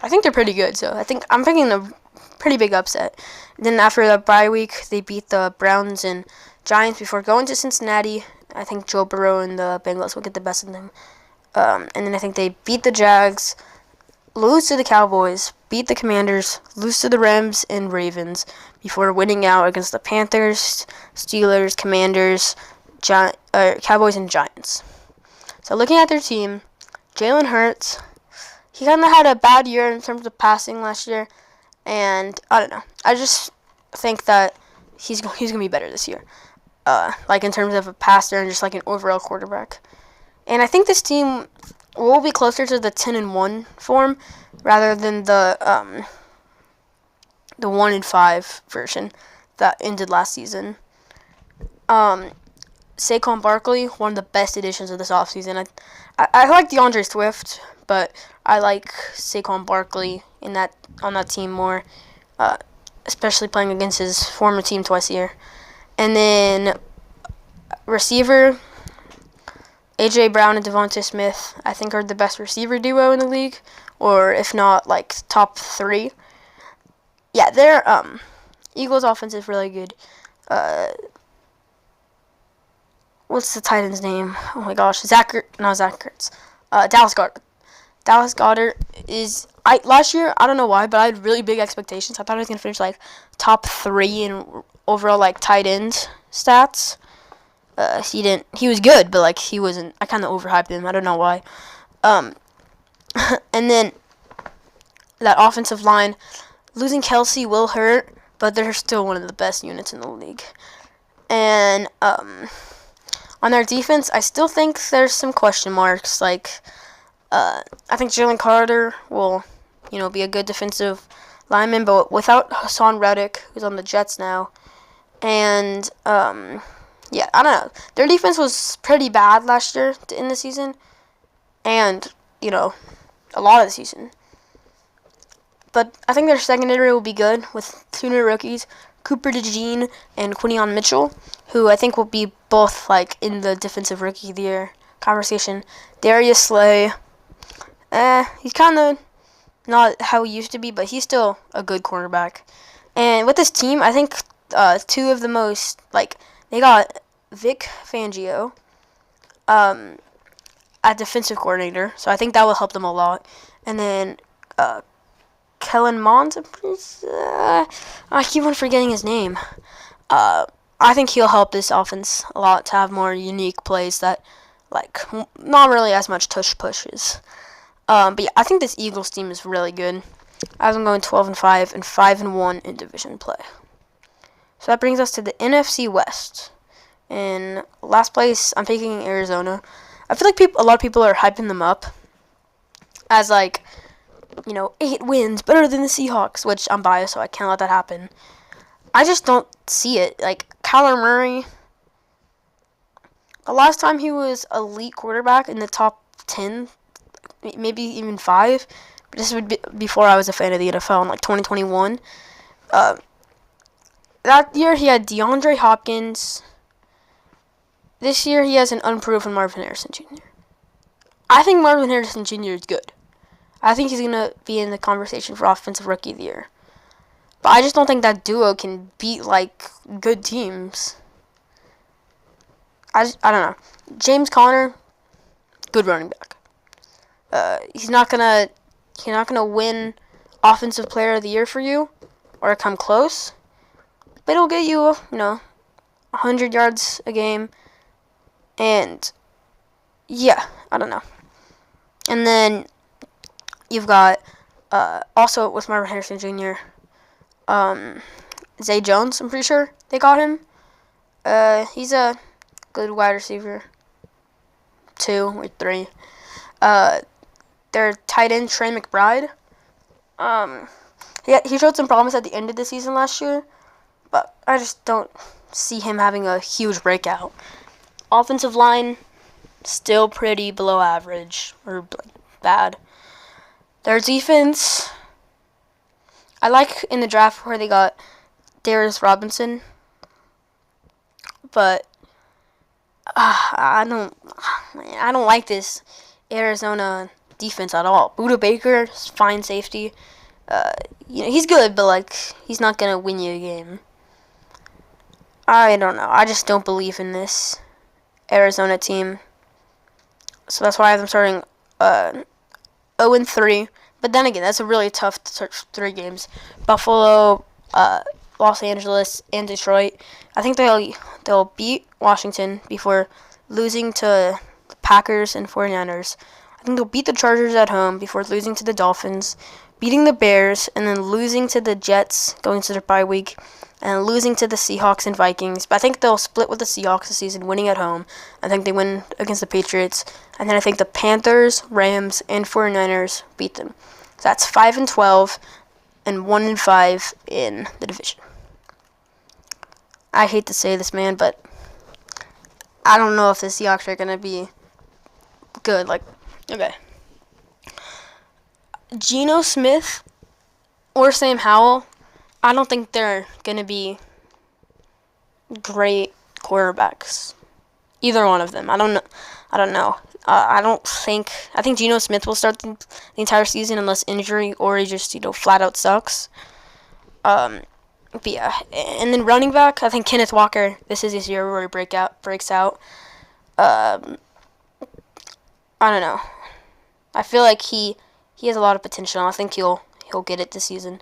I think they're pretty good. So I'm thinking a pretty big upset. Then after the bye week, they beat the Browns and Giants before going to Cincinnati. I think Joe Burrow and the Bengals will get the best of them. And then I think they beat the Jags, lose to the Cowboys, beat the Commanders, lose to the Rams and Ravens before winning out against the Panthers, Steelers, Commanders, Cowboys, and Giants. So looking at their team, Jalen Hurts, he kind of had a bad year in terms of passing last year, and I don't know. I just think that he's gonna be better this year, like in terms of a passer and just like an overall quarterback. And I think this team will be closer to the 10-1 form rather than the 1-5 version that ended last season. Saquon Barkley, one of the best additions of this offseason. I like DeAndre Swift, but I like Saquon Barkley on that team more, especially playing against his former team twice a year. And then receiver, A.J. Brown and Devontae Smith, I think are the best receiver duo in the league, or if not, like, top 3. Yeah, their Eagles' offense is really good. What's the tight end's name? Oh my gosh, Zach Ertz. Dallas Goedert. Dallas Goedert is last year. I don't know why, but I had really big expectations. I thought he was gonna finish like top 3 in overall like tight end stats. He didn't. He was good, but like he wasn't. I kind of overhyped him. I don't know why. And then that offensive line, losing Kelsey will hurt, but they're still one of the best units in the league. And on their defense, I still think there's some question marks. Like, I think Jalen Carter will, be a good defensive lineman, but without Hassan Reddick, who's on the Jets now, and yeah, I don't know. Their defense was pretty bad last year in the season, and a lot of the season. But I think their secondary will be good with 2 new rookies, Cooper DeJean and Quinion Mitchell, who I think will be both like in the defensive rookie of the year conversation. Darius Slay, he's kind of not how he used to be, but he's still a good cornerback. And with this team, I think 2 of the most, like, they got Vic Fangio at defensive coordinator, so I think that will help them a lot. And then Kellen Mond, I keep on forgetting his name. I think he'll help this offense a lot to have more unique plays that, like, not really as much tush pushes. But yeah, I think this Eagles team is really good. I have them going 12-5 and 5-1 in division play. So that brings us to the NFC West. In last place, I'm picking Arizona. I feel like a lot of people are hyping them up as, like, 8 wins, better than the Seahawks, which I'm biased, so I can't let that happen. I just don't see it. Like, Kyler Murray, the last time he was elite quarterback in the top 10, maybe even 5, but this would be before I was a fan of the NFL in, like, 2021. That year he had DeAndre Hopkins. This year he has an unproven Marvin Harrison Jr. I think Marvin Harrison Jr. is good. I think he's going to be in the conversation for Offensive Rookie of the Year. But I just don't think that duo can beat, like, good teams. I don't know. James Conner, good running back. He's not gonna win Offensive Player of the Year for you or come close. But it'll get you, 100 yards a game. And, yeah, I don't know. And then you've got, also with Marvin Harrison Jr., Zay Jones, I'm pretty sure they got him. He's a good wide receiver. 2 or 3. Their tight end, Trey McBride. He showed some promise at the end of the season last year, but I just don't see him having a huge breakout. Offensive line, still pretty below average, or bad. Their defense, I like in the draft where they got Darius Robinson, but I don't like this Arizona defense at all. Budda Baker, fine safety. He's good, but like he's not gonna win you a game. I don't know. I just don't believe in this Arizona team. So that's why I have them starting 0-3. But then again, that's a really tough 3 games. Buffalo, Los Angeles, and Detroit. I think they'll beat Washington before losing to the Packers and 49ers. I think they'll beat the Chargers at home before losing to the Dolphins, beating the Bears, and then losing to the Jets going to their bye week, and losing to the Seahawks and Vikings. But I think they'll split with the Seahawks this season, winning at home. I think they win against the Patriots. And then I think the Panthers, Rams, and 49ers beat them. So that's 5-12 and 1-5 in the division. I hate to say this, man, but I don't know if the Seahawks are going to be good. Okay. Geno Smith or Sam Howell, I don't think they're going to be great quarterbacks. Either one of them. I don't know. I think Geno Smith will start the entire season unless injury or he just, flat out sucks. But yeah, and then running back, I think Kenneth Walker, this is his year where he breaks out. I don't know. I feel like he has a lot of potential. I think he'll get it this season.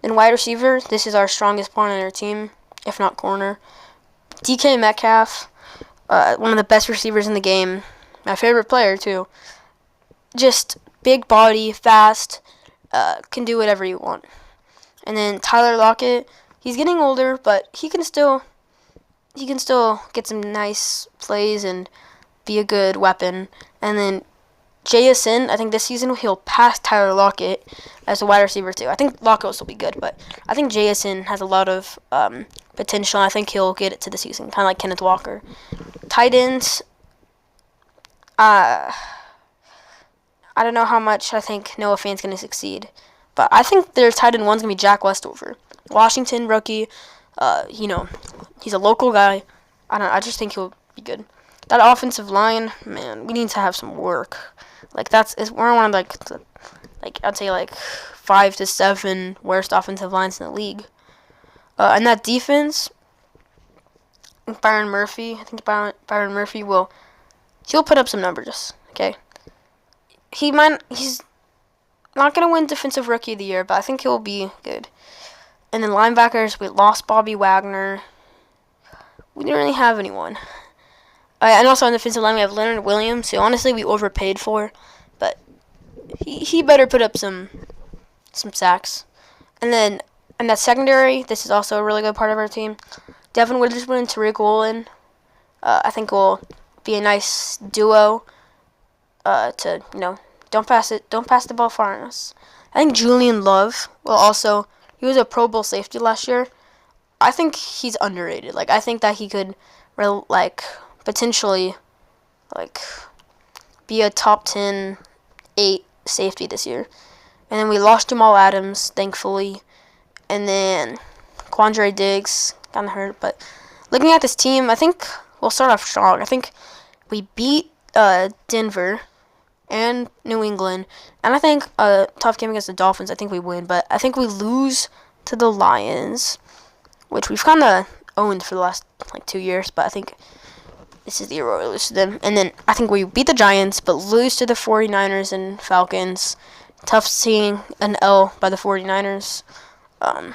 And wide receiver, this is our strongest point on our team, if not corner. DK Metcalf, one of the best receivers in the game. My favorite player, too. Just big body, fast, can do whatever you want. And then Tyler Lockett, he's getting older, but he can still get some nice plays and be a good weapon. And then JSN, I think this season he'll pass Tyler Lockett as a wide receiver too. I think Lockett will still be good, but I think JSN has a lot of potential. I think he'll get it to the season, kind of like Kenneth Walker. Tight ends, I don't know how much I think Noah Fant's going to succeed, but I think their tight end one's going to be Jack Westover. Washington rookie, he's a local guy. I just think he'll be good. That offensive line, man, we need to have some work. We're one of I'd say 5 to 7 worst offensive lines in the league. And that defense, Byron Murphy, I think Byron Murphy he'll put up some numbers, okay? He's not going to win Defensive Rookie of the Year, but I think he'll be good. And then linebackers, we lost Bobby Wagner. We didn't really have anyone. And also on the defensive line, we have Leonard Williams, who honestly we overpaid for, but he better put up some sacks. And then in that secondary, this is also a really good part of our team. Devin Witherspoon and Tariq Woolen, I think will be a nice duo. Don't pass the ball far on us. I think Julian Love he was a Pro Bowl safety last year. I think he's underrated. I think that he could potentially be a top 10, 8 safety this year. And then we lost Jamal Adams, thankfully. And then Quandre Diggs got hurt. But looking at this team, I think we'll start off strong. I think we beat Denver and New England. And I think a tough game against the Dolphins, I think we win. But I think we lose to the Lions, which we've kind of owned for the last 2 years. But I think this is the year where we lose to them. And then I think we beat the Giants, but lose to the 49ers and Falcons. Tough seeing an L by the 49ers. I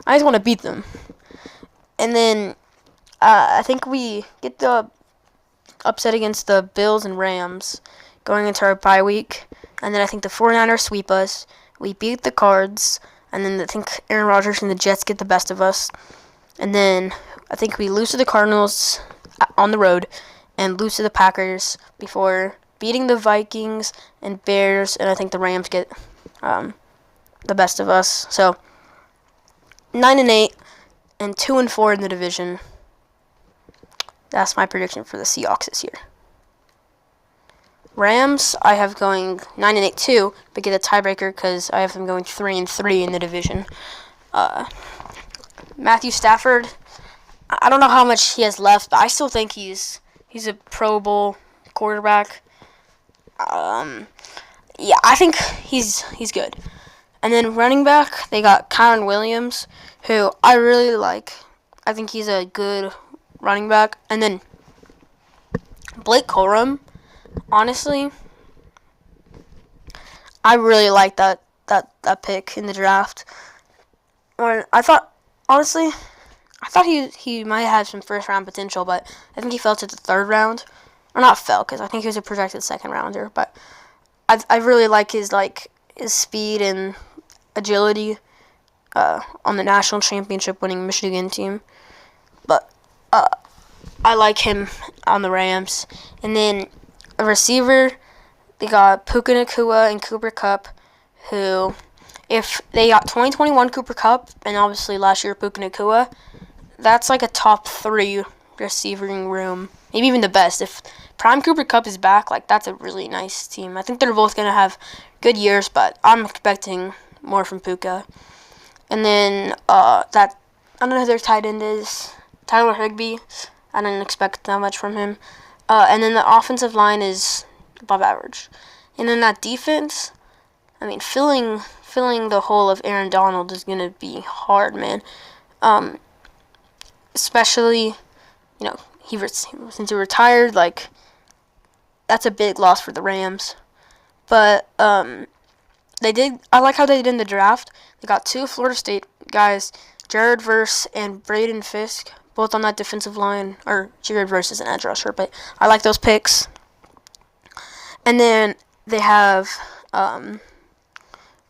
just want to beat them. And then I think we get the upset against the Bills and Rams going into our bye week. And then I think the 49ers sweep us. We beat the Cards. And then I think Aaron Rodgers and the Jets get the best of us. And then I think we lose to the Cardinals on the road and lose to the Packers before beating the Vikings and Bears. And I think the Rams get the best of us. So 9-8 and 2-4 in the division. That's my prediction for the Seahawks this year. Rams, I have going 9-8 too, but get a tiebreaker because I have them going 3-3 in the division. Matthew Stafford, I don't know how much he has left, but I still think he's a Pro Bowl quarterback. Yeah, I think he's good. And then running back, they got Kyron Williams, who I really like. I think he's a good running back. And then Blake Corum, honestly, I really like that pick in the draft. I thought he might have some first round potential, but I think he fell to the third round. Or not fell, because I think he was a projected second rounder. But I really like his speed and agility on the national championship winning Michigan team. But I like him on the Rams. And then a receiver, they got Puka Nacua and Cooper Kupp, who, if they got 2021 Cooper Kupp and obviously last year Puka Nacua, that's like a top 3 receiving room, maybe even the best. If Prime Cooper Kupp is back, that's a really nice team. I think they're both going to have good years, but I'm expecting more from Puka. And then I don't know who their tight end is, Tyler Higbee. I didn't expect that much from him. And then the offensive line is above average. And then that defense, I mean, filling the hole of Aaron Donald is going to be hard, man. Especially, since he retired, that's a big loss for the Rams. But I like how they did in the draft. They got 2 Florida State guys, Jared Verse and Braden Fisk, both on that defensive line. Or Jared Verse is an edge rusher, but I like those picks. And then they have, in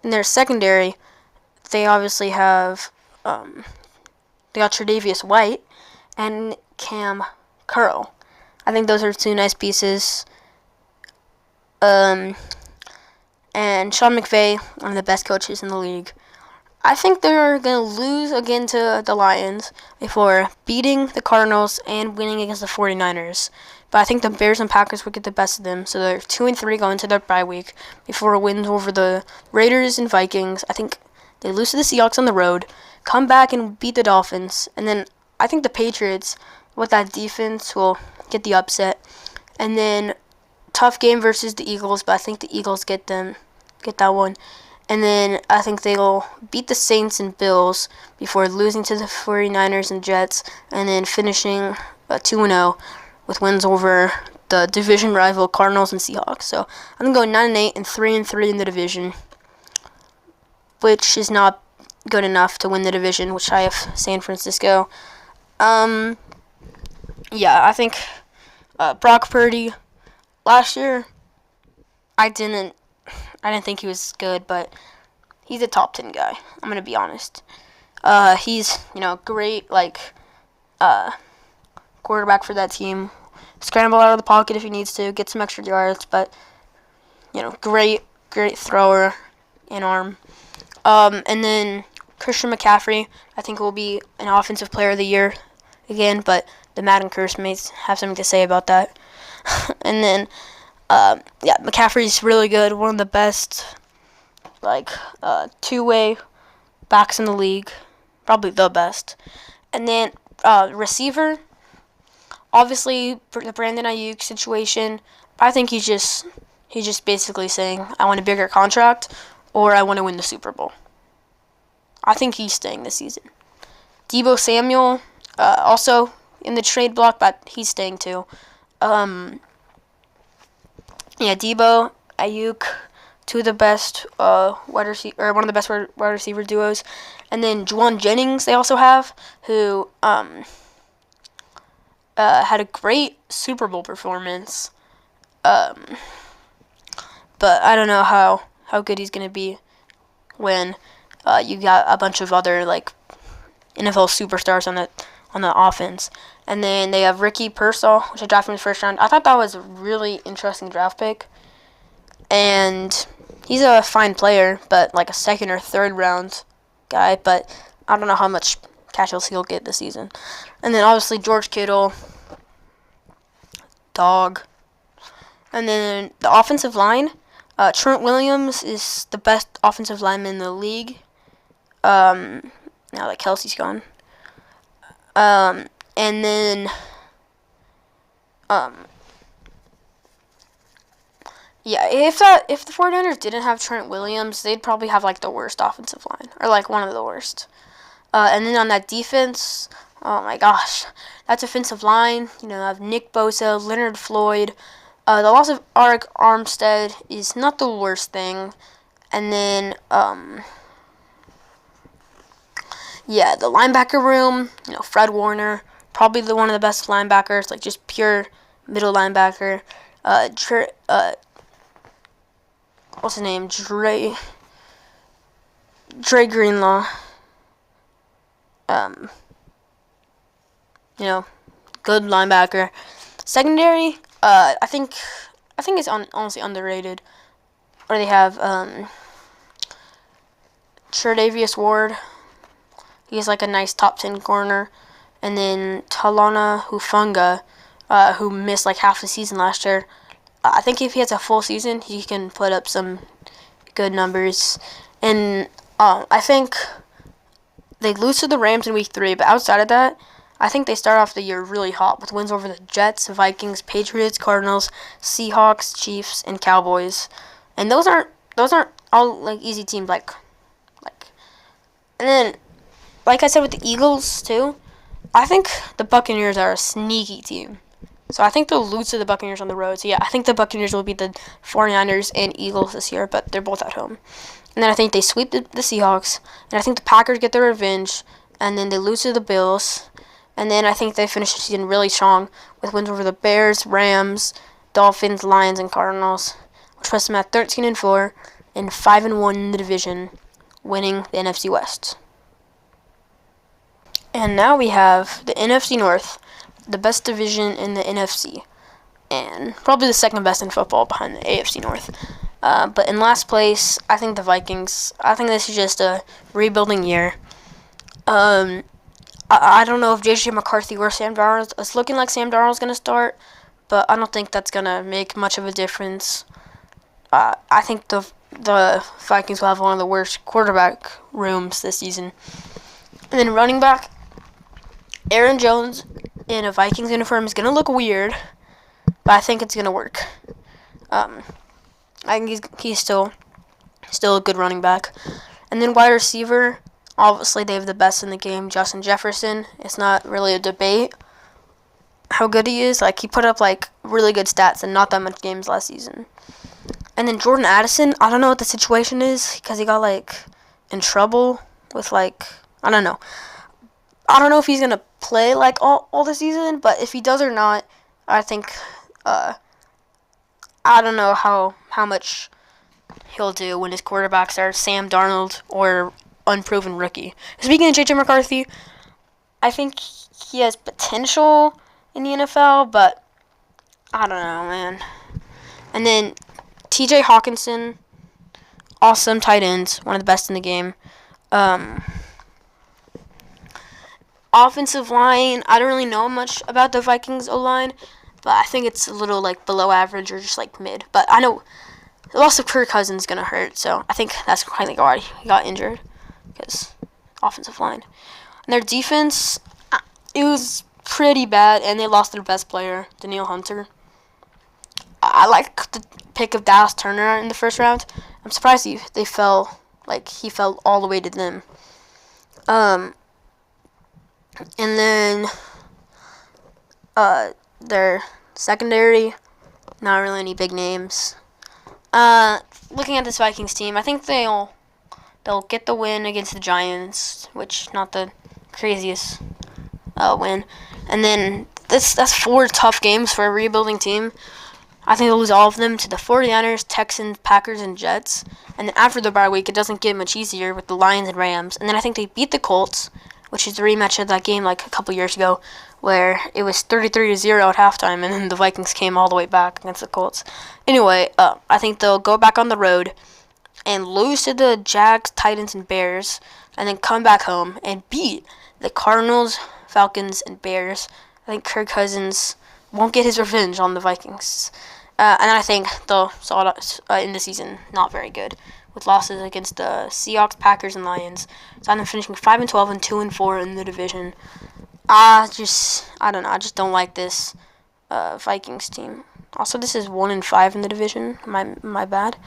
their secondary, they obviously have, they got Tre'Davious White and Cam Curl. I think those are 2 nice pieces. And Sean McVay, one of the best coaches in the league. I think they're going to lose again to the Lions before beating the Cardinals and winning against the 49ers. But I think the Bears and Packers would get the best of them. So they're 2-3 going into their bye week before wins over the Raiders and Vikings. I think they lose to the Seahawks on the road, come back and beat the Dolphins. And then I think the Patriots, with that defense, will get the upset. And then tough game versus the Eagles, but I think the Eagles get that one. And then I think they'll beat the Saints and Bills before losing to the 49ers and Jets, and then finishing 2-0 with wins over the division rival Cardinals and Seahawks. So I'm going 9-8 and 3-3 in the division, which is not good enough to win the division, which I have San Francisco. I think Brock Purdy last year, I didn't think he was good, but he's a top 10 guy. I'm going to be honest. He's, great, quarterback for that team. Scramble out of the pocket if he needs to, get some extra yards, but, great thrower and arm. And then Christian McCaffrey, I think will be an offensive player of the year again, but the Madden curse may have something to say about that. And then, McCaffrey's really good, one of the best, two-way backs in the league, probably the best. And then, receiver, obviously, the Brandon Ayuk situation, I think he's just basically saying, I want a bigger contract, or I want to win the Super Bowl. I think he's staying this season. Deebo Samuel, also in the trade block, but he's staying too. Deebo, Ayuk, 2 of the best one of the best wide receiver duos, and then Juwan Jennings they also have, who had a great Super Bowl performance, but I don't know how good he's gonna be when you got a bunch of other NFL superstars on the offense. And then they have Ricky Pearsall, which I drafted in the first round. I thought that was a really interesting draft pick. And he's a fine player, but a second or third round guy. But I don't know how much catches he'll get this season. And then obviously George Kittle, dog. And then the offensive line, Trent Williams is the best offensive lineman in the league. Now that Kelsey's gone. And then, if the 49ers didn't have Trent Williams, they'd probably have, the worst offensive line, or, one of the worst. And then on that defense, oh my gosh, that defensive line, I have Nick Bosa, Leonard Floyd. The loss of Arik Armstead is not the worst thing. And then, the linebacker room, Fred Warner, probably one of the best linebackers, just pure middle linebacker. what's his name? Dre Greenlaw. Good linebacker. Secondary, I think it's honestly underrated. Or they have Tre'Davious Ward. He's like a nice top 10 corner. And then Talana Hufanga, who missed like half the season last year. I think if he has a full season, he can put up some good numbers. And I think they lose to the Rams in week 3, but outside of that, I think they start off the year really hot with wins over the Jets, Vikings, Patriots, Cardinals, Seahawks, Chiefs, and Cowboys. And those aren't all like easy teams and then like I said with the Eagles too, I think the Buccaneers are a sneaky team. So I think they'll lose to the Buccaneers on the road. So yeah, I think the Buccaneers will beat the 49ers and Eagles this year, but they're both at home. And then I think they sweep the Seahawks, and I think the Packers get their revenge, and then they lose to the Bills. And then I think they finish the season really strong with wins over the Bears, Rams, Dolphins, Lions, and Cardinals, which puts them at 13-4 and 5-1 in the division, winning the NFC West. And now we have the NFC North, the best division in the NFC, and probably the second best in football behind the AFC North. But in last place, I think the Vikings. I think this is just a rebuilding year. I don't know if J.J. McCarthy or Sam Darnold. It's looking like Sam Darnold's going to start, but I don't think that's going to make much of a difference. I think the Vikings will have one of the worst quarterback rooms this season. And then running back, Aaron Jones in a Vikings uniform is going to look weird, but I think it's going to work. I think he's still a good running back. And then wide receiver, obviously they have the best in the game, Justin Jefferson. It's not really a debate how good he is. Like, he put up like really good stats and not that much games last season. And then Jordan Addison, I don't know what the situation is because he got like in trouble with like, I don't know. I don't know if he's going to play like all the season, but if he does or not, I think I don't know how much he'll do when his quarterbacks are Sam Darnold or unproven rookie. Speaking of J.J. McCarthy, I think he has potential in the NFL, but I don't know, man. And then T.J. Hawkinson, awesome tight ends, one of the best in the game. Offensive line, I don't really know much about the Vikings O-line, but I think it's a little like below average or just like mid. But I know the loss of Kirk Cousins is going to hurt, so I think that's why he got injured, because offensive line. And their defense, it was pretty bad, and they lost their best player, Danielle Hunter. I like the pick of Dallas Turner in the first round. I'm surprised he fell all the way to them. And then their secondary, not really any big names. Looking at this Vikings team, I think they'll get the win against the Giants, which not the craziest win. And then that's 4 tough games for a rebuilding team. I think they'll lose all of them to the 49ers, Texans, Packers, and Jets. And then after the bye week, it doesn't get much easier with the Lions and Rams. And then I think they beat the Colts, which is the rematch of that game like a couple years ago, where it was 33-0 at halftime, and then the Vikings came all the way back against the Colts. Anyway, I think they'll go back on the road and lose to the Jags, Titans, and Bears, and then come back home and beat the Cardinals, Falcons, and Bears. I think Kirk Cousins won't get his revenge on the Vikings. And I think they'll start in the season not very good, with losses against the Seahawks, Packers, and Lions. So I'm finishing 5-12 and 2-4 in the division. I don't know. I just don't like this Vikings team. Also, this is 1-5 in the division. My bad.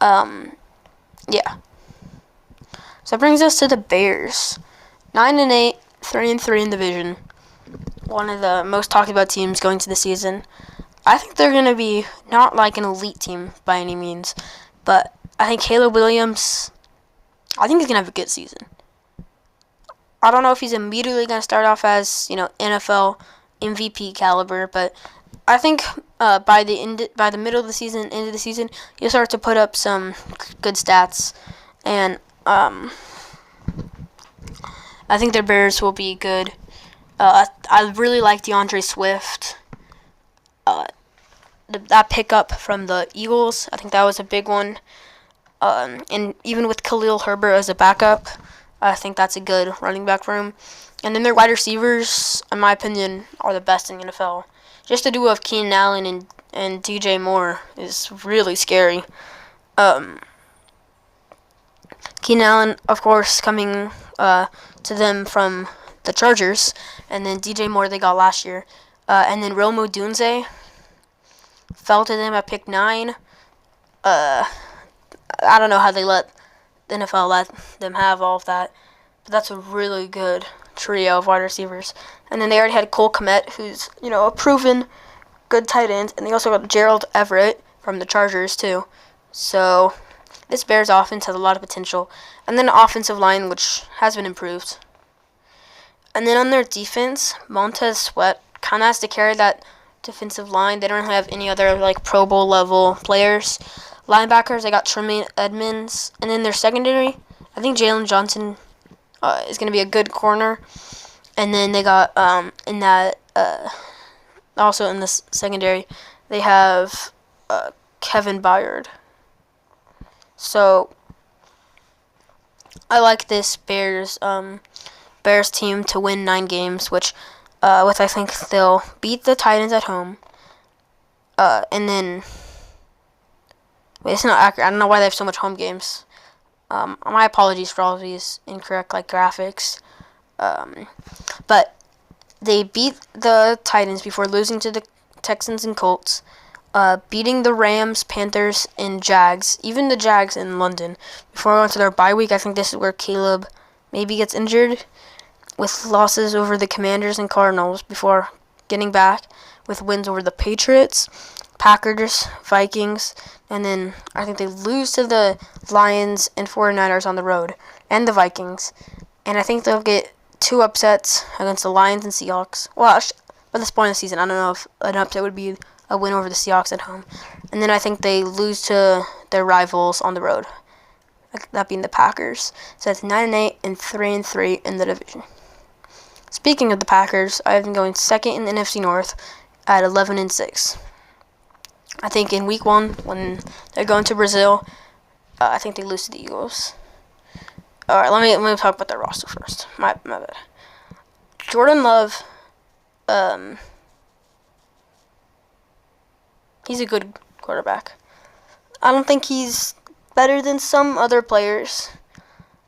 Yeah. So that brings us to the Bears. 9-8, 3-3 in the division. One of the most talked about teams going to the season. I think they're going to be not like an elite team by any means, but I think Caleb Williams, I think he's going to have a good season. I don't know if he's immediately going to start off as, NFL MVP caliber, but I think by the middle of the season, end of the season, you'll start to put up some good stats, and I think their Bears will be good. I really like DeAndre Swift. That pickup from the Eagles, I think that was a big one. And even with Khalil Herbert as a backup, I think that's a good running back room. And then their wide receivers, in my opinion, are the best in the NFL. Just the duo of Keenan Allen and DJ Moore is really scary. Keenan Allen, of course, coming to them from the Chargers, and then DJ Moore they got last year. And then Rome Odunze fell to them at pick 9. I don't know how they let the NFL let them have all of that, but that's a really good trio of wide receivers. And then they already had Cole Kmet, who's a proven good tight end, and they also got Gerald Everett from the Chargers too. So this Bears offense has a lot of potential. And then the offensive line, which has been improved. And then on their defense, Montez Sweat kind of has to carry that defensive line. They don't have any other Pro Bowl level players. Linebackers, they got Tremaine Edmonds. And then their secondary, I think Jalen Johnson is going to be a good corner. And then they got also in this secondary, they have Kevin Byard. So I like this Bears team to win 9 games, which I think they'll beat the Titans at home. And then it's not accurate. I don't know why they have so much home games. My apologies for all of these incorrect graphics. But they beat the Titans before losing to the Texans and Colts, beating the Rams, Panthers, and Jags, even the Jags in London, before going to their bye week. I think this is where Caleb maybe gets injured, with losses over the Commanders and Cardinals before getting back with wins over the Patriots, Packers, Vikings, and then I think they lose to the Lions and 49ers on the road, and the Vikings. And I think they'll get 2 upsets against the Lions and Seahawks. Well, by this point in the season, I don't know if an upset would be a win over the Seahawks at home. And then I think they lose to their rivals on the road, that being the Packers. So that's 9-8 and 3-3 in the division. Speaking of the Packers, I have them going second in the NFC North at 11-6. I think in Week 1, when they're going to Brazil, I think they lose to the Eagles. All right, let me talk about their roster first. My bad. Jordan Love, he's a good quarterback. I don't think he's better than some other players.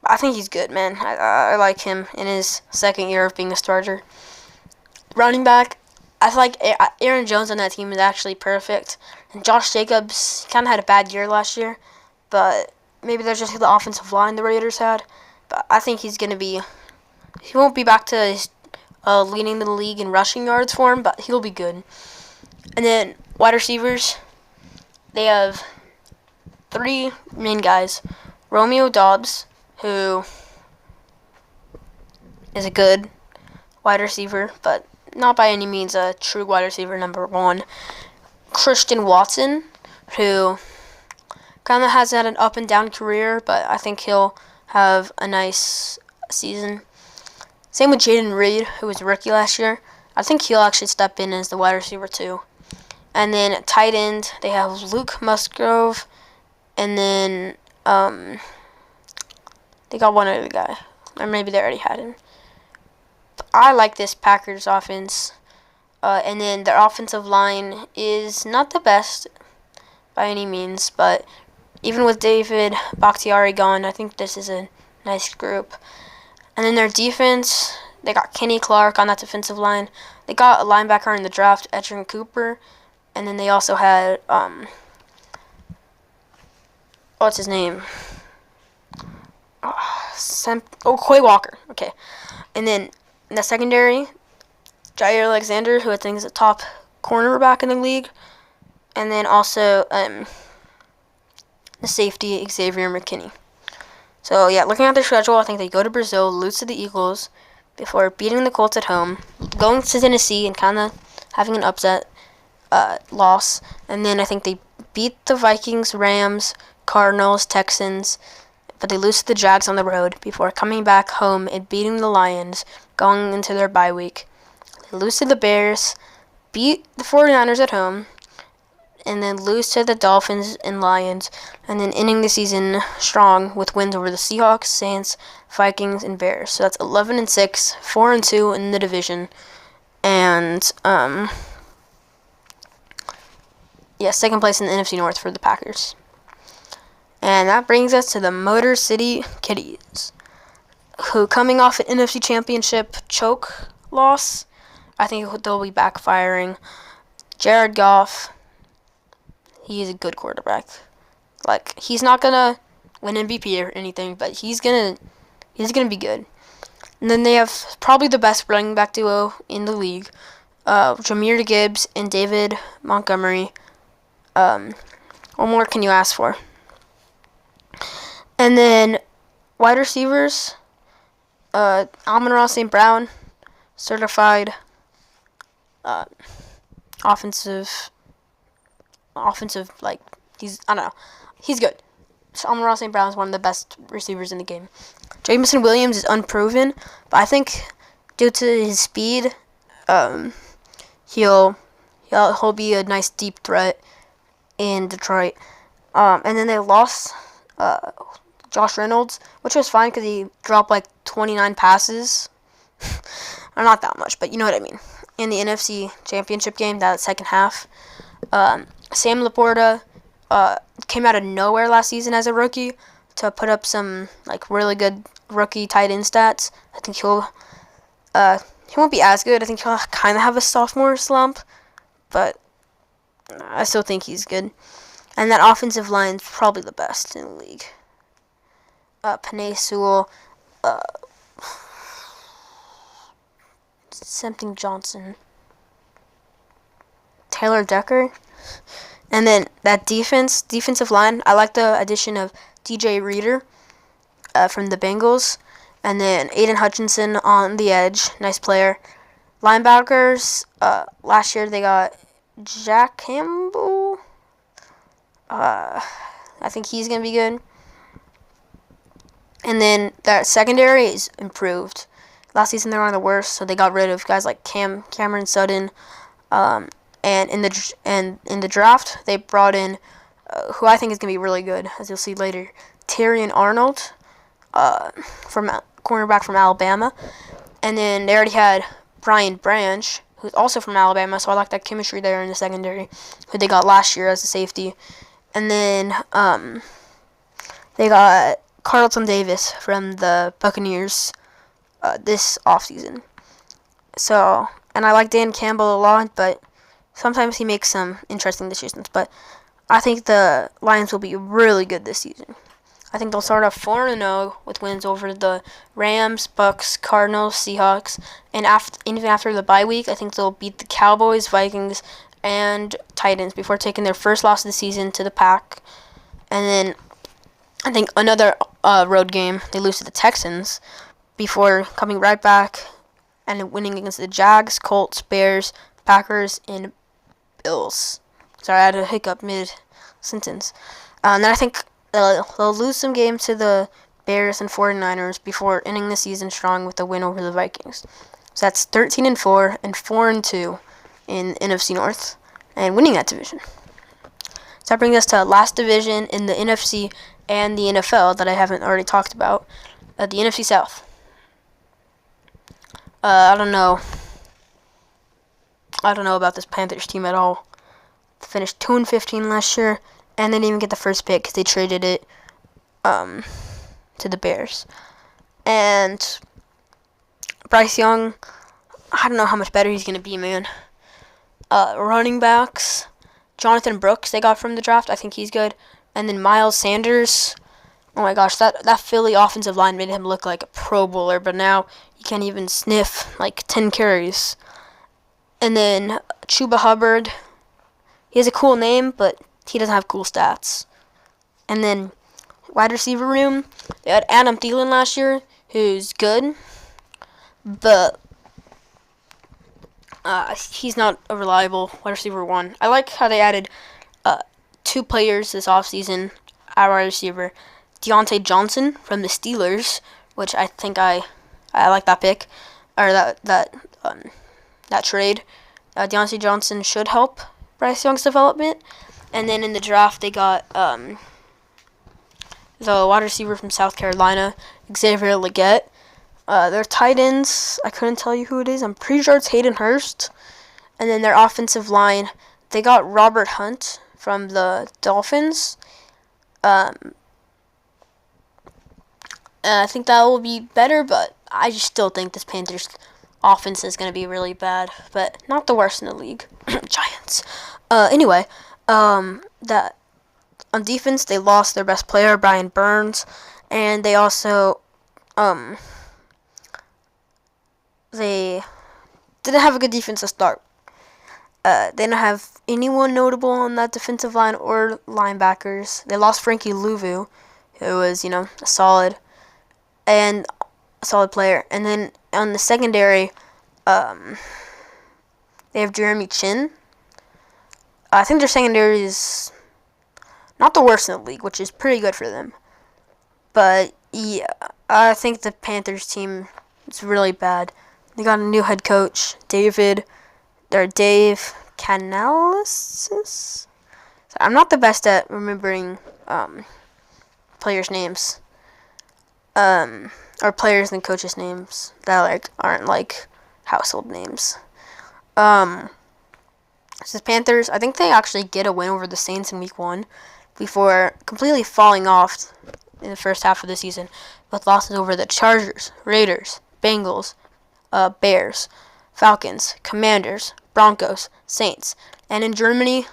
I think he's good, man. I like him in his second year of being a starter. Running back, I feel like Aaron Jones on that team is actually perfect. And Josh Jacobs kind of had a bad year last year, but maybe there's just the offensive line the Raiders had. But I think he won't be back to his, leading the league in rushing yards for him, but he'll be good. And then wide receivers, they have 3 main guys. Romeo Doubs, who is a good wide receiver, but not by any means a true wide receiver number 1. Christian Watson, who kind of has had an up and down career, but I think he'll have a nice season. Same with Jaden Reed, who was a rookie last year. I think he'll actually step in as the wide receiver too. And then at tight end, they have Luke Musgrove, and then they got one other guy, or maybe they already had him. But I like this Packers offense. And then their offensive line is not the best by any means, but even with David Bakhtiari gone, I think this is a nice group. And then their defense, they got Kenny Clark on that defensive line. They got a linebacker in the draft, Edgerrin Cooper. And then they also had, what's his name? Quay Walker. Okay. And then in the secondary, Jair Alexander, who I think is a top cornerback in the league. And then also the safety, Xavier McKinney. So, yeah, looking at their schedule, I think they go to Brazil, lose to the Eagles before beating the Colts at home, going to Tennessee and kind of having an upset, loss. And then I think they beat the Vikings, Rams, Cardinals, Texans, but they lose to the Jags on the road before coming back home and beating the Lions going into their bye week. They lose to the Bears, beat the 49ers at home, and then lose to the Dolphins and Lions, and then ending the season strong with wins over the Seahawks, Saints, Vikings, and Bears. So that's 11-6, 4-2 in the division, and second place in the NFC North for the Packers. And that brings us to the Motor City Kitties, who, coming off an NFC Championship choke loss, I think they'll be backfiring. Jared Goff, he's a good quarterback. Like, he's not gonna win MVP or anything, but he's gonna be good. And then they have probably the best running back duo in the league, Jahmyr Gibbs and David Montgomery. What more can you ask for? And then wide receivers, Amon-Ra St. Brown, certified offensive, like, he's good. So Amon-Ra St. Brown is one of the best receivers in the game. Jameson Williams is unproven, but I think due to his speed, he'll be a nice deep threat in Detroit. And then they lost Josh Reynolds, which was fine because he dropped like 29 passes. Or not that much, but you know what I mean. In the NFC Championship game, that second half, Sam Laporta came out of nowhere last season as a rookie to put up some like really good rookie tight end stats. I think he won't be as good. I think he'll kind of have a sophomore slump, but I still think he's good. And that offensive line is probably the best in the league. Penei Sewell, something Johnson, Taylor Decker, and then that defensive line. I like the addition of DJ Reader from the Bengals, and then Aiden Hutchinson on the edge, nice player. Linebackers, last year they got Jack Campbell. I think he's gonna be good. And then that secondary is improved. Last season they were one of the worst, so they got rid of guys like Cameron Sutton. And in the draft they brought in who I think is gonna be really good, as you'll see later, Terrion Arnold, cornerback from Alabama. And then they already had Brian Branch, who's also from Alabama, so I like that chemistry there in the secondary, who they got last year as a safety. And then they got Carlton Davis from the Buccaneers this offseason. So, and I like Dan Campbell a lot, but sometimes he makes some interesting decisions. But I think the Lions will be really good this season. I think they'll start off 4-0 with wins over the Rams, Bucks, Cardinals, Seahawks, and even after the bye week, I think they'll beat the Cowboys, Vikings, and Titans before taking their first loss of the season to the Pack. And then I think another road game, they lose to the Texans before coming right back and winning against the Jags, Colts, Bears, Packers, and Bills. Sorry, I had a hiccup mid-sentence. And then I think they'll lose some games to the Bears and 49ers before ending the season strong with a win over the Vikings. So that's 13-4 and 4-2 in NFC North and winning that division. So that brings us to last division in the NFC and the NFL that I haven't already talked about, the NFC South. I don't know about this Panthers team at all. They finished 2-15 last year, and they didn't even get the first pick because they traded it to the Bears. And Bryce Young, I don't know how much better he's going to be, man. Running backs, Jonathan Brooks they got from the draft. I think he's good. And then Miles Sanders. Oh my gosh, that Philly offensive line made him look like a Pro Bowler, but now he can't even sniff like 10 carries. And then Chuba Hubbard. He has a cool name, but he doesn't have cool stats. And then wide receiver room, they had Adam Thielen last year, who's good, but He's not a reliable wide receiver one. I like how they added 2 players this offseason at wide receiver. Deontay Johnson from the Steelers, which I think I like that pick, or that trade. Deontay Johnson should help Bryce Young's development. And then in the draft, they got the wide receiver from South Carolina, Xavier Legette. Their tight ends, I couldn't tell you who it is. I'm pretty sure it's Hayden Hurst. And then their offensive line, they got Robert Hunt from the Dolphins. I think that will be better, but I just still think this Panthers offense is going to be really bad, but not the worst in the league. Giants. Anyway, that on defense, they lost their best player, Brian Burns, and they also they didn't have a good defense to start. They didn't have anyone notable on that defensive line or linebackers. They lost Frankie Louvu, who was, a solid player. And then on the secondary, they have Jeremy Chin. I think their secondary is not the worst in the league, which is pretty good for them. But yeah, I think the Panthers team is really bad. They got a new head coach, Dave Canales. I'm not the best at remembering players' names, or players and coaches' names that aren't household names. So the Panthers, I think they actually get a win over the Saints in Week 1 before completely falling off in the first half of the season with losses over the Chargers, Raiders, Bengals, Bears, Falcons, Commanders, Broncos, Saints. And in Germany,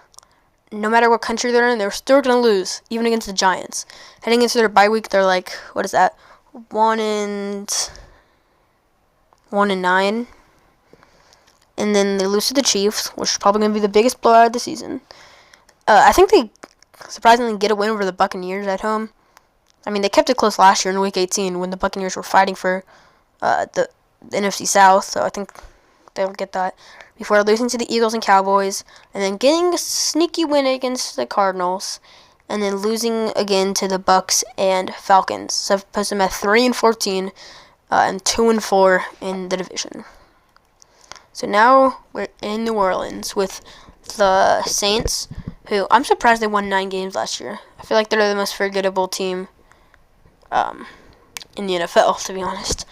no matter what country they're in, they're still going to lose, even against the Giants. Heading into their bye week, they're 1-9. And then they lose to the Chiefs, which is probably going to be the biggest blowout of the season. I think they surprisingly get a win over the Buccaneers at home. I mean, they kept it close last year in Week 18 when the Buccaneers were fighting for the NFC South, so I think they'll get that before losing to the Eagles and Cowboys, and then getting a sneaky win against the Cardinals, and then losing again to the Bucs and Falcons. So I've posted them at 3-14 and 2-4 in the division. So now we're in New Orleans with the Saints, who I'm surprised they won 9 games last year. I feel like they're the most forgettable team in the NFL, to be honest.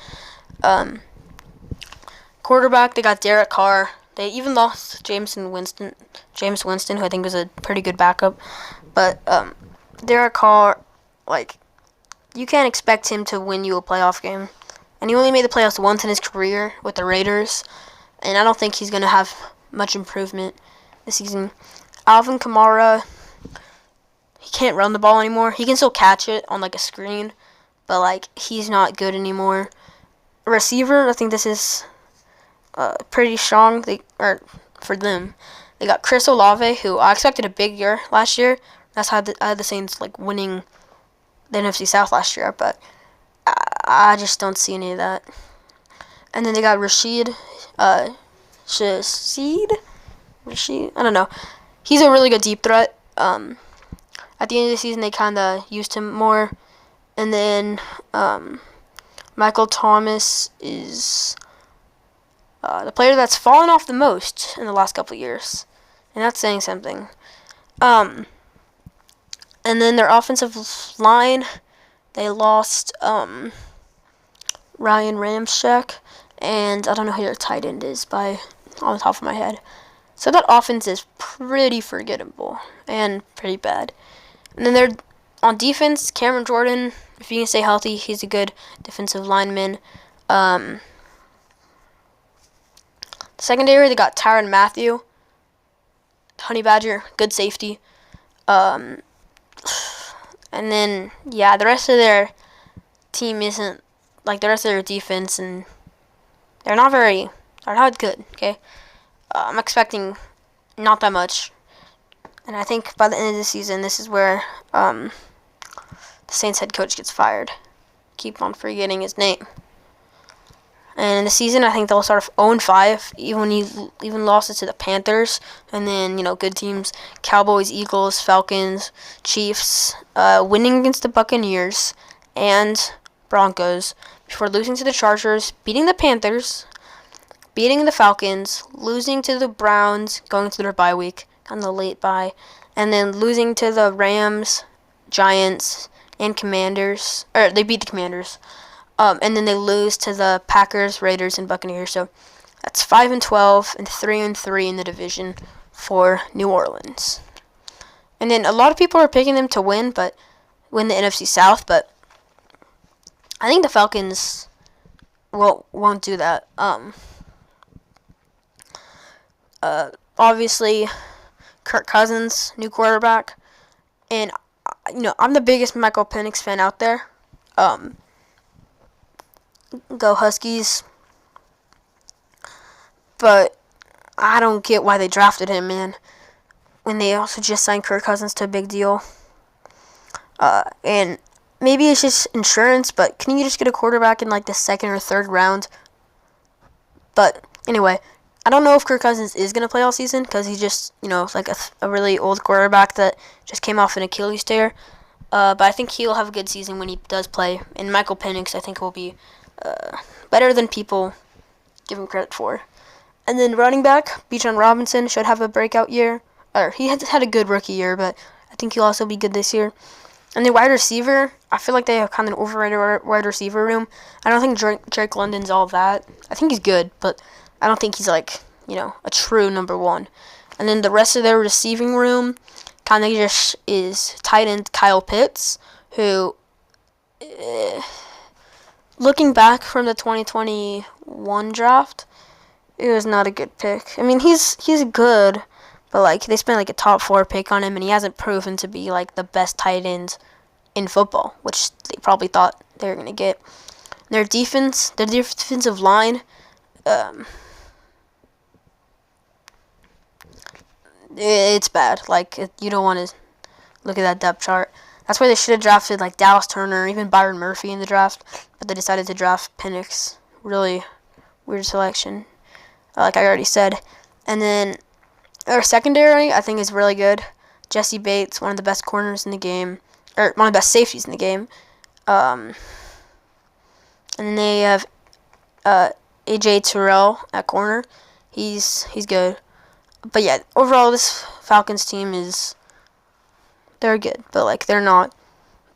Quarterback, they got Derek Carr. They even lost James Winston, who I think was a pretty good backup. But Derek Carr, you can't expect him to win you a playoff game. And he only made the playoffs once in his career with the Raiders. And I don't think he's going to have much improvement this season. Alvin Kamara, he can't run the ball anymore. He can still catch it on a screen, but he's not good anymore. Receiver, I think this is pretty strong for them. They got Chris Olave, who I expected a big year last year. That's how I had the Saints winning the NFC South last year, but I just don't see any of that. And then they got Rashid, I don't know. He's a really good deep threat. At the end of the season, they kind of used him more. And then Michael Thomas is the player that's fallen off the most in the last couple of years. And that's saying something. And then their offensive line, they lost Ryan Ramczyk. And I don't know who their tight end is on the top of my head. So that offense is pretty forgettable and pretty bad. And then they're on defense, Cameron Jordan, if he can stay healthy, he's a good defensive lineman. Secondary, they got Tyrann Mathieu, Honey Badger, good safety. And then, the rest of their team isn't the rest of their defense, and they're not good, okay? I'm expecting not that much. And I think by the end of the season, this is where the Saints head coach gets fired. Keep on forgetting his name. And in the season, I think they'll start off 0-5, even lost it to the Panthers. And then, good teams, Cowboys, Eagles, Falcons, Chiefs, winning against the Buccaneers and Broncos before losing to the Chargers, beating the Panthers, beating the Falcons, losing to the Browns, going to their bye week, kind of late bye, and then losing to the Rams, Giants, and Commanders. Or they beat the Commanders. And then they lose to the Packers, Raiders, and Buccaneers. So that's 5-12 and 3-3 in the division for New Orleans. And then a lot of people are picking them to win the NFC South, but I think the Falcons won't do that. Obviously, Kirk Cousins, new quarterback, and I'm the biggest Michael Penix fan out there. Go Huskies. But I don't get why they drafted him, man. When they also just signed Kirk Cousins to a big deal. And maybe it's just insurance, but can you just get a quarterback in the second or third round? But anyway, I don't know if Kirk Cousins is going to play all season because he's just, a really old quarterback that just came off an Achilles tear. But I think he'll have a good season when he does play. And Michael Penix, I think, will be better than people give him credit for. And then running back, Bijan Robinson should have a breakout year. Or he had a good rookie year, but I think he'll also be good this year. And the wide receiver, I feel like they have kind of an overrated wide receiver room. I don't think Drake London's all that. I think he's good, but I don't think he's a true number one. And then the rest of their receiving room kind of just is tight end Kyle Pitts, who, looking back from the 2021 draft, it was not a good pick. I mean, he's good, but they spent a top 4 pick on him, and he hasn't proven to be the best tight end in football, which they probably thought they were gonna get. Their defensive line, it's bad. You don't want to look at that depth chart. That's why they should have drafted Dallas Turner or even Byron Murphy in the draft, but they decided to draft Penix. Really weird selection, like I already said. And then our secondary, I think, is really good. Jesse Bates, one of the best corners in the game, or one of the best safeties in the game. And then they have AJ Terrell at corner. He's good. But yeah, overall, this Falcons team they're good, but they're not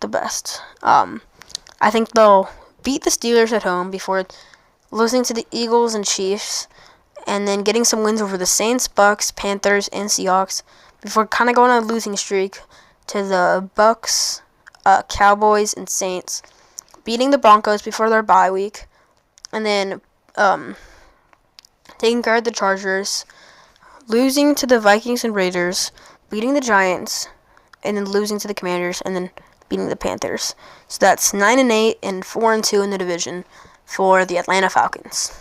the best. I think they'll beat the Steelers at home before losing to the Eagles and Chiefs, and then getting some wins over the Saints, Bucks, Panthers, and Seahawks before kind of going on a losing streak to the Bucks, Cowboys, and Saints, beating the Broncos before their bye week, and then taking care of the Chargers, losing to the Vikings and Raiders, beating the Giants, and then losing to the Commanders, and then beating the Panthers. So that's 9-8 and 4-2 in the division for the Atlanta Falcons.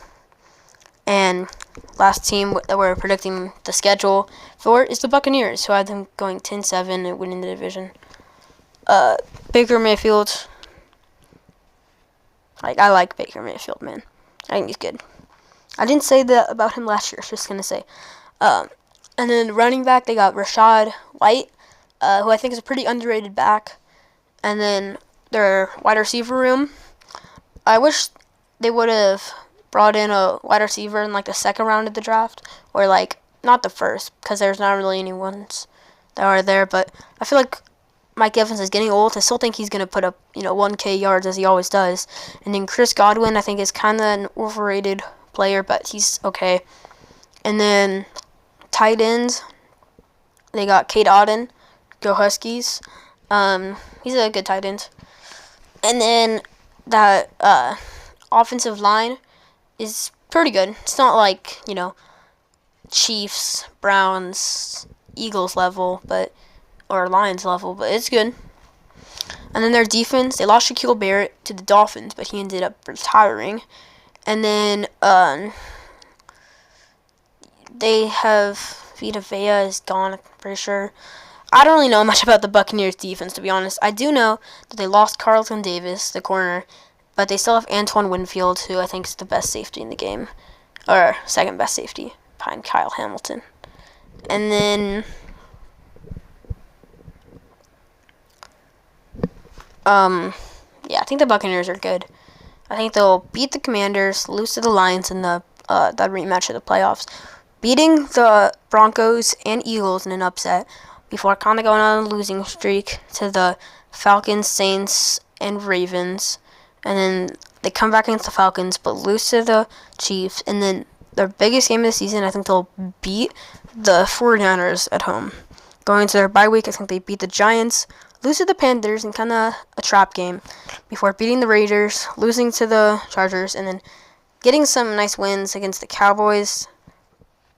And last team that we're predicting the schedule for is the Buccaneers, who I have them going 10-7 and winning the division. Baker Mayfield. I like Baker Mayfield, man. I think he's good. I didn't say that about him last year. I was just going to say. And then running back, they got Rashad White, who I think is a pretty underrated back. And then their wide receiver room, I wish they would have brought in a wide receiver in the second round of the draft, or not the first, because there's not really any ones that are there. But I feel like Mike Evans is getting old. I still think he's going to put up 1K yards as he always does. And then Chris Godwin, I think, is kind of an overrated player, but he's okay. And then tight ends, they got Cade Otton, go Huskies. He's a good tight end. And then that offensive line is pretty good. It's not Chiefs, Browns, Eagles level, or Lions level, but it's good. And then their defense, they lost Shaquille Barrett to the Dolphins, but he ended up retiring. And then they have Vita Vea is gone, I'm pretty sure. I don't really know much about the Buccaneers defense, to be honest. I do know that they lost Carlton Davis, the corner, but they still have Antoine Winfield, who I think is the best safety in the game, or second best safety behind Kyle Hamilton. And then I think the Buccaneers are good. I think they'll beat the Commanders, lose to the Lions in the that rematch of the playoffs, beating the Broncos and Eagles in an upset before kind of going on a losing streak to the Falcons, Saints, and Ravens. And then they come back against the Falcons, but lose to the Chiefs. And then their biggest game of the season, I think they'll beat the 49ers at home. Going into their bye week, I think they beat the Giants, lose to the Panthers in kind of a trap game before beating the Raiders, losing to the Chargers, and then getting some nice wins against the Cowboys,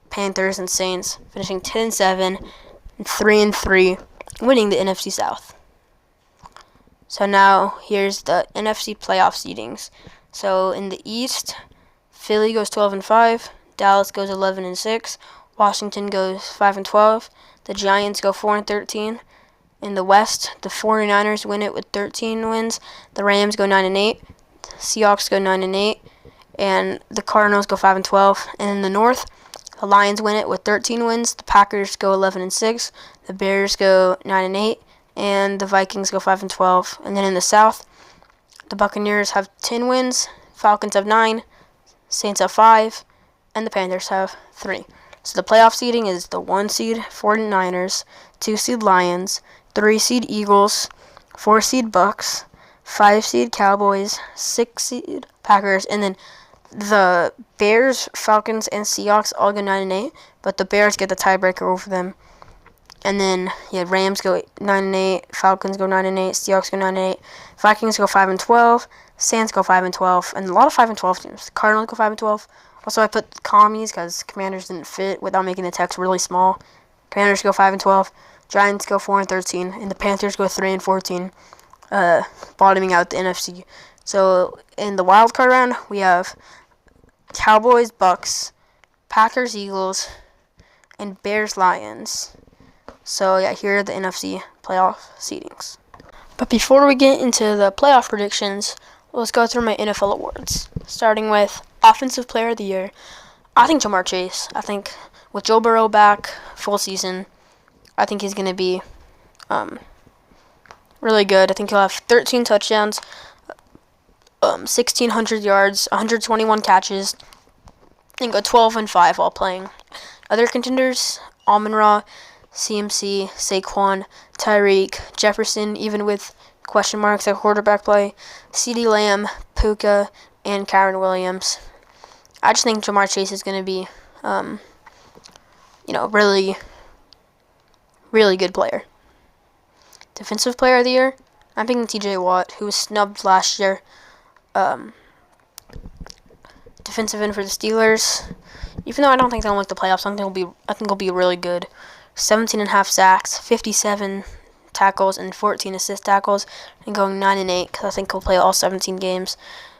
Panthers, and Saints, finishing 10-7 and 3-3, winning the NFC South. So now here's the NFC playoff seedings. So in the East, Philly goes 12-5, Dallas goes 11-6, Washington goes 5-12, the Giants go 4-13. In the West, the 49ers win it with 13 wins, the Rams go 9-8, Seahawks go 9-8, and the Cardinals go 5-12. And in the North, the Lions win it with 13 wins, the Packers go 11-6, the Bears go 9-8, and the Vikings go 5-12. And then in the South, the Buccaneers have 10 wins, Falcons have 9, Saints have 5, and the Panthers have 3. So the playoff seeding is the 1 seed 49ers, 2 seed Lions, 3 seed Eagles, 4 seed Bucks, 5 seed Cowboys, 6 seed Packers, and then the Bears, Falcons, and Seahawks all go 9-8, but the Bears get the tiebreaker over them. And then Rams go 9-8, Falcons go 9-8, Seahawks go 9-8, Vikings go 5-12, Saints go 5-12, and a lot of 5-12 teams. Cardinals go 5-12. Also, I put commies because Commanders didn't fit without making the text really small. Commanders go 5-12, Giants go 4-13, and the Panthers go 3-14, bottoming out the NFC. So in the wild card round, we have Cowboys, Bucks, Packers, Eagles, and Bears, Lions. So here are the NFC playoff seedings. But before we get into the playoff predictions, let's go through my NFL awards. Starting with Offensive Player of the Year. I think Jamar Chase. I think with Joe Burrow back full season, I think he's going to be really good. I think he'll have 13 touchdowns, 1,600 yards, 121 catches, and go 12-5 while playing. Other contenders, Amon-Ra, CMC, Saquon, Tyreek, Jefferson, even with question marks at quarterback play, CeeDee Lamb, Puka, and Kyren Williams. I just think Jamar Chase is going to be, really, really good player. Defensive Player of the Year, I'm picking T.J. Watt, who was snubbed last year. Defensive end for the Steelers. Even though I don't think they'll make the playoffs, I think he'll be really good. 17.5 sacks, 57 tackles, and 14 assist tackles, and going 9-8 because I think he'll play all 17 games.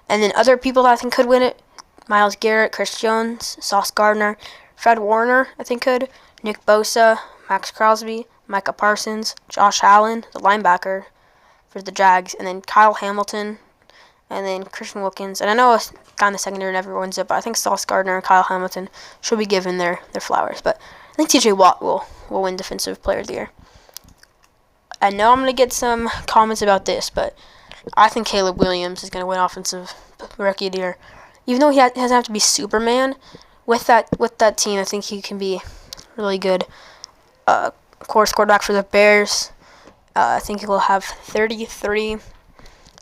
And then other people that I think could win it: Myles Garrett, Chris Jones, Sauce Gardner, Fred Warner, I think could, Nick Bosa, Max Crosby, Micah Parsons, Josh Allen, the linebacker for the Jags, and then Kyle Hamilton, and then Christian Wilkins. And I know it's kind of secondary never wins it, but I think Sauce Gardner and Kyle Hamilton should be given their flowers. But I think T.J. Watt will win Defensive Player of the Year. I know I'm going to get some comments about this, but I think Caleb Williams is going to win Offensive Rookie of the Year. Even though he doesn't have to be Superman, with that team, I think he can be really good. Of course, quarterback for the Bears, I think he will have 33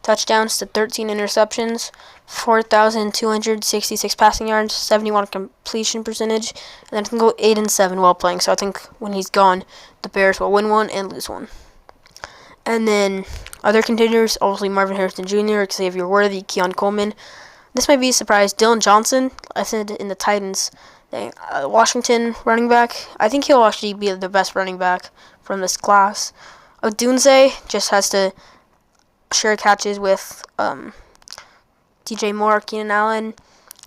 touchdowns to 13 interceptions, 4,266 passing yards, 71 completion percentage, and then can go 8-7 while playing. So I think when he's gone, the Bears will win one and lose one. And then other contenders, obviously Marvin Harrison Jr., Xavier Worthy, Keon Coleman. This might be a surprise. Dylan Johnson, I said in the Titans thing. Washington running back, I think he'll actually be the best running back from this class. Odunze just has to share catches with DJ Moore, Keenan Allen.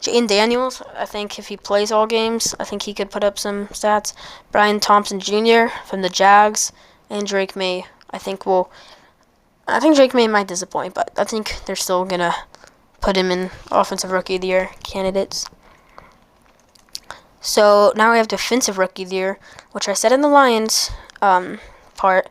Jayden Daniels, I think if he plays all games, I think he could put up some stats. Brian Thompson Jr. from the Jags, and Drake May. I think Drake May might disappoint, but I think they're still gonna put him in Offensive Rookie of the Year candidates. So now we have Defensive Rookie of the Year, which I said in the Lions part.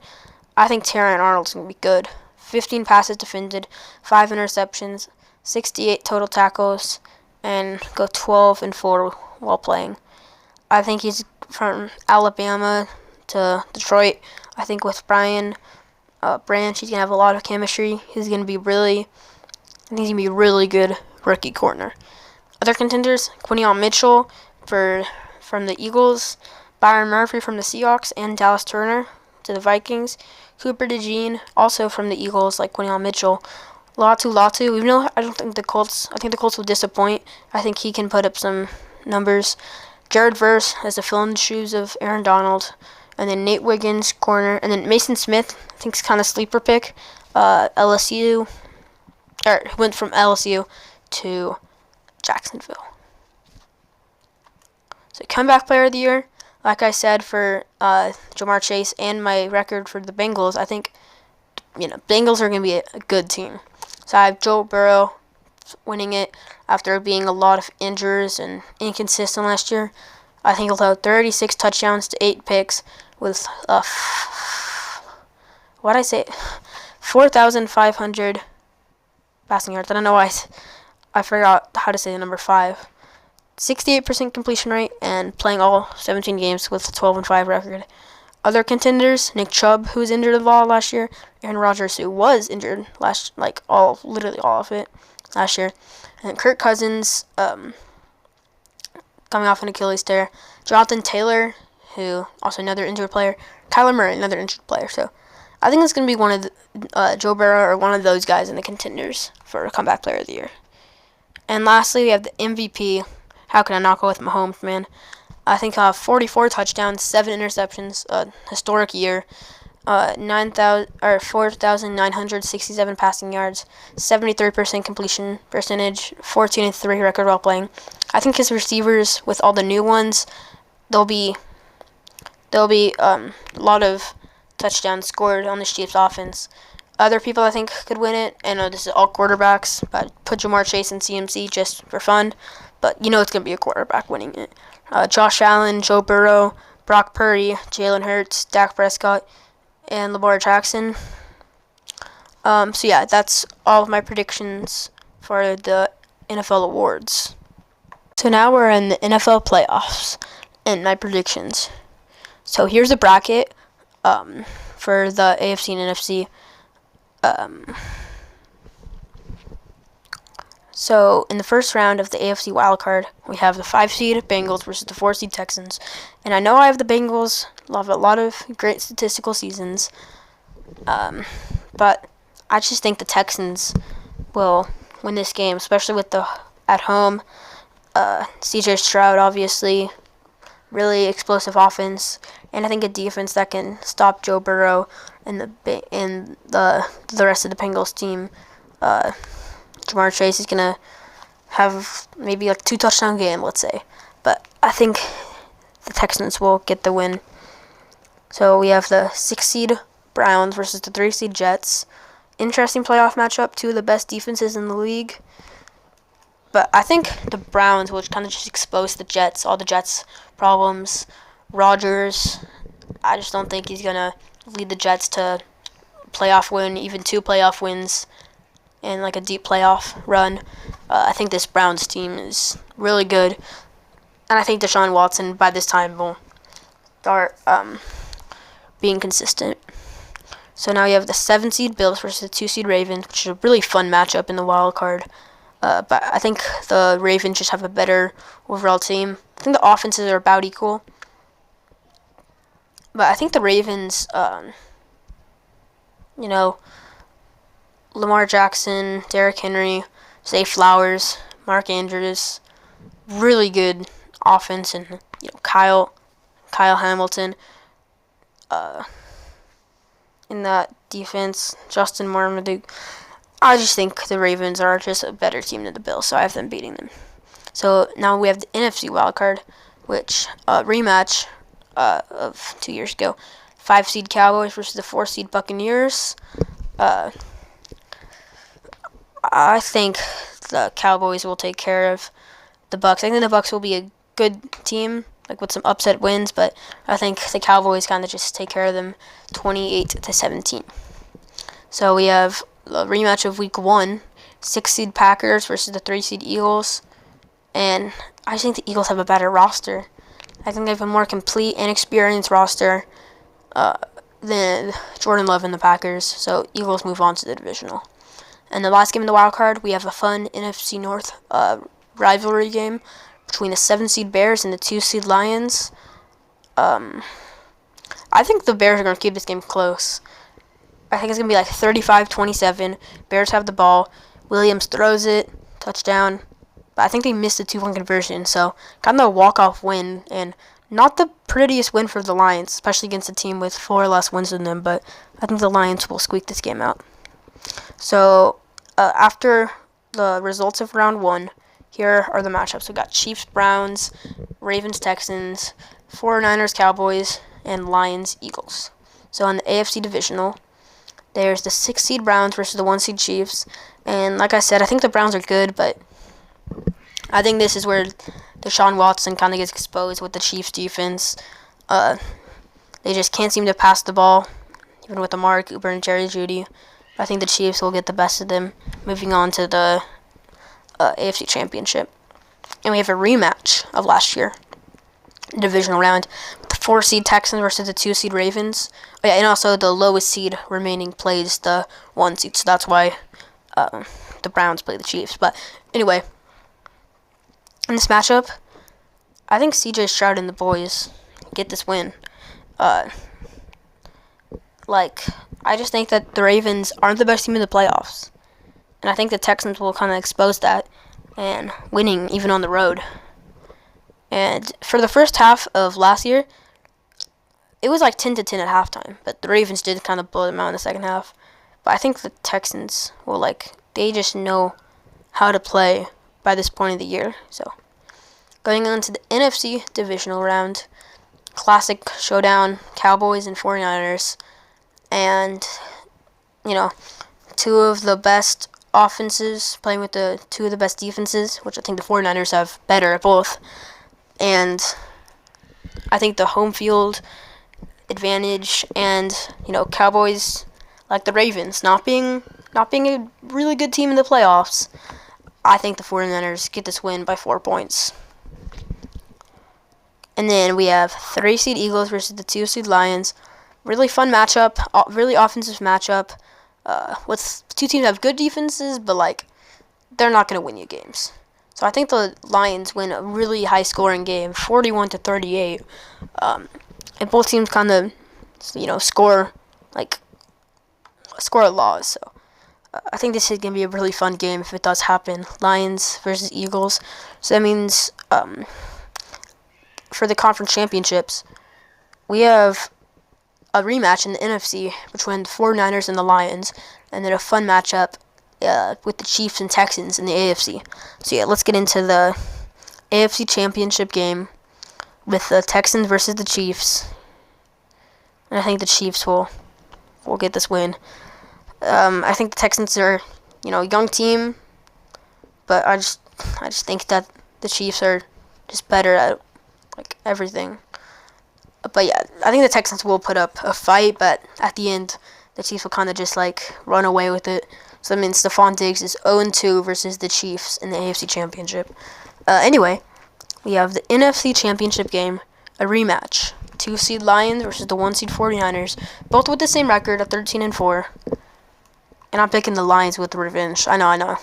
I think Terran Arnold's going to be good. 15 passes defended, 5 interceptions, 68 total tackles, and go 12-4 while playing. I think he's from Alabama to Detroit. I think with Brian Branch, he's going to have a lot of chemistry. I think he's going to be really good rookie corner. Other contenders, Quinion Mitchell from the Eagles, Byron Murphy from the Seahawks, and Dallas Turner to the Vikings. Cooper DeJean, also from the Eagles, like Quinion Mitchell. Latu, even though I think the Colts will disappoint. I think he can put up some numbers. Jared Verse as the fill in the shoes of Aaron Donald. And then Nate Wiggins, corner. And then Mason Smith, I think is kind of sleeper pick. Went from LSU to Jacksonville. So comeback player of the year, like I said for Jamar Chase and my record for the Bengals, I think Bengals are going to be a good team. So I have Joe Burrow winning it after being a lot of injuries and inconsistent last year. I think he'll have 36 touchdowns to 8 picks with 4,500 passing yards. I don't know why I forgot how to say the number 5. 68% completion rate and playing all 17 games with a 12-5 record. Other contenders, Nick Chubb, who was injured a lot last year, Aaron Rodgers, who was injured literally all of it last year, and Kirk Cousins, coming off an Achilles tear, Jonathan Taylor, who also another injured player, Kyler Murray, another injured player. So I think it's going to be one of Joe Burrow or one of those guys in the contenders for comeback player of the year. And lastly, we have the MVP. How can I not go with Mahomes, man? I think 44 touchdowns, 7 interceptions, historic year, 4,967 passing yards, 73% completion percentage, 14-3 record while playing. I think his receivers, with all the new ones, there'll be a lot of touchdowns scored on the Chiefs offense. Other people I think could win it, and this is all quarterbacks, but put Jamar Chase and CMC just for fun. But it's going to be a quarterback winning it. Josh Allen, Joe Burrow, Brock Purdy, Jalen Hurts, Dak Prescott, and Lamar Jackson. So yeah, that's all of my predictions for the NFL awards. So now we're in the NFL playoffs and my predictions. So here's a bracket for the AFC and NFC. So in the first round of the AFC wildcard, we have the 5-seed Bengals versus the 4-seed Texans. And I know I have the Bengals, love a lot of great statistical seasons. But I just think the Texans will win this game, especially with the at home. CJ Stroud, obviously, really explosive offense, and I think a defense that can stop Joe Burrow and the rest of the Bengals team. Jamar Chase is gonna have maybe like 2 touchdown game, let's say, but I think the Texans will get the win. So we have the 6-seed Browns versus the 3-seed Jets. Interesting playoff matchup, 2 of the best defenses in the league. But I think the Browns will kind of just expose the Jets, all the Jets' problems. Rodgers, I just don't think he's going to lead the Jets to playoff win, even 2 playoff wins, and like a deep playoff run. I think this Browns team is really good. And I think Deshaun Watson, by this time, will start being consistent. So now you have the 7-seed Bills versus the 2-seed Ravens, which is a really fun matchup in the wild card. But I think the Ravens just have a better overall team. I think the offenses are about equal. But I think the Ravens, Lamar Jackson, Derrick Henry, Zay Flowers, Mark Andrews, really good offense, and Kyle Hamilton in that defense, Justin Marmaduke. I just think the Ravens are just a better team than the Bills, so I have them beating them. So now we have the NFC wildcard, which rematch of 2 years ago. 5-seed Cowboys versus the 4-seed Buccaneers. I think the Cowboys will take care of the Bucks. I think the Bucks will be a good team, like with some upset wins, but I think the Cowboys kind of just take care of them 28-17. So we have a rematch of Week 1, 6-seed Packers versus the 3-seed Eagles, and I think the Eagles have a better roster. I think they have a more complete and experienced roster than Jordan Love and the Packers, so Eagles move on to the divisional. And the last game in the wild card, we have a fun NFC North rivalry game between the 7-seed Bears and the 2-seed Lions. I think the Bears are going to keep this game close. I think it's going to be like 35-27. Bears have the ball. Williams throws it, touchdown. But I think they missed the 2-point conversion, so kind of a walk-off win. And not the prettiest win for the Lions, especially against a team with 4 or less wins than them. But I think the Lions will squeak this game out. So after the results of round 1, here are the matchups. We got Chiefs-Browns, Ravens-Texans, 49ers, Cowboys, and Lions-Eagles. So in the AFC Divisional, there's the 6-seed Browns versus the 1-seed Chiefs. And like I said, I think the Browns are good, but I think this is where Deshaun Watson kind of gets exposed with the Chiefs defense. They just can't seem to pass the ball, even with Amari Cooper and Jerry Jeudy. I think the Chiefs will get the best of them, moving on to the AFC Championship. And we have a rematch of last year, divisional round, with the 4-seed Texans versus the 2-seed Ravens. Oh, yeah, and also the lowest seed remaining plays the 1 seed, so that's why the Browns play the Chiefs. But anyway, in this matchup, I think CJ Stroud and the boys get this win. I just think that the Ravens aren't the best team in the playoffs. And I think the Texans will kind of expose that and winning even on the road. And for the first half of last year, it was like 10-10 at halftime. But the Ravens did kind of blow them out in the second half. But I think the Texans will, they just know how to play by this point of the year. So going on to the NFC divisional round, classic showdown, Cowboys and 49ers. And, two of the best offenses playing with the two of the best defenses, which I think the 49ers have better at both. And I think the home field advantage and, Cowboys, like the Ravens, not being a really good team in the playoffs, I think the 49ers get this win by 4 points. And then we have 3-seed Eagles versus the 2-seed Lions. Really fun matchup, really offensive matchup. With two teams that have good defenses, but they're not going to win you games. So I think the Lions win a really high-scoring game, 41-38. And both teams kind of, score a lot. So I think this is going to be a really fun game if it does happen. Lions versus Eagles. So that means for the conference championships, we have a rematch in the NFC between the 49ers and the Lions, and then a fun matchup with the Chiefs and Texans in the AFC. So yeah, let's get into the AFC Championship game with the Texans versus the Chiefs. And I think the Chiefs will get this win. I think the Texans are, a young team, but I just think that the Chiefs are just better at everything. But yeah, I think the Texans will put up a fight, but at the end, the Chiefs will kind of just run away with it. So that means Stephon Diggs is 0-2 versus the Chiefs in the AFC Championship. Anyway, we have the NFC Championship game, a rematch. 2-seed Lions versus the 1-seed 49ers, both with the same record of 13-4. And I'm picking the Lions with revenge. I know.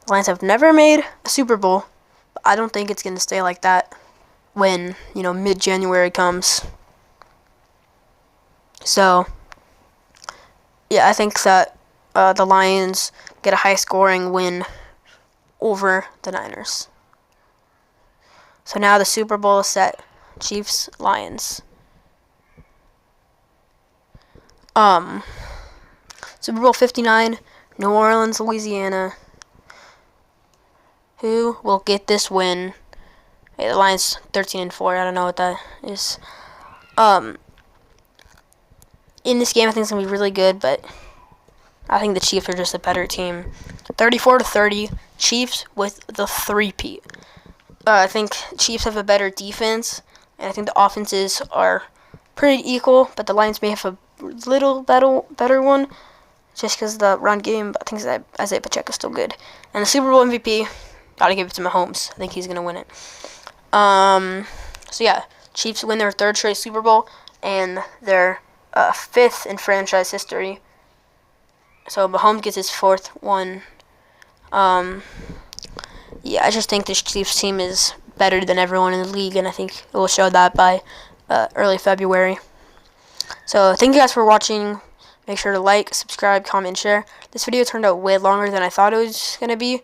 The Lions have never made a Super Bowl, but I don't think it's going to stay like that when, mid-January comes. So, yeah, I think that the Lions get a high-scoring win over the Niners. So now the Super Bowl is set. Chiefs, Lions. Super Bowl 59, New Orleans, Louisiana. Who will get this win? Hey, the Lions 13-4. I don't know what that is. In this game, I think it's gonna be really good, but I think the Chiefs are just a better team. 34-30, Chiefs with the three-peat. I think Chiefs have a better defense, and I think the offenses are pretty equal, but the Lions may have a little better one, just because the run game. But I think that Isaiah Pacheco is still good. And the Super Bowl MVP, gotta give it to Mahomes. I think he's gonna win it. So yeah, Chiefs win their third straight Super Bowl and their fifth in franchise history. So Mahomes gets his fourth one. Yeah, I just think this Chiefs team is better than everyone in the league, and I think it will show that by early February. So thank you guys for watching. Make sure to like, subscribe, comment, and share. This video turned out way longer than I thought it was going to be.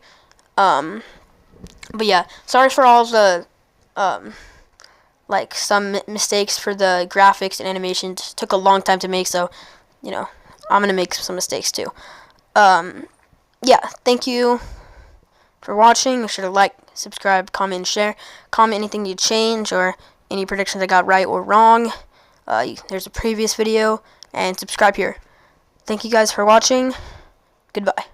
But yeah, sorry for all the some mistakes for the graphics and animations. It took a long time to make, so I'm gonna make some mistakes too. Yeah, thank you for watching. Make sure to like, subscribe, comment, and share. Comment anything you change or any predictions I got right or wrong. There's a previous video, and subscribe here. Thank you guys for watching. Goodbye.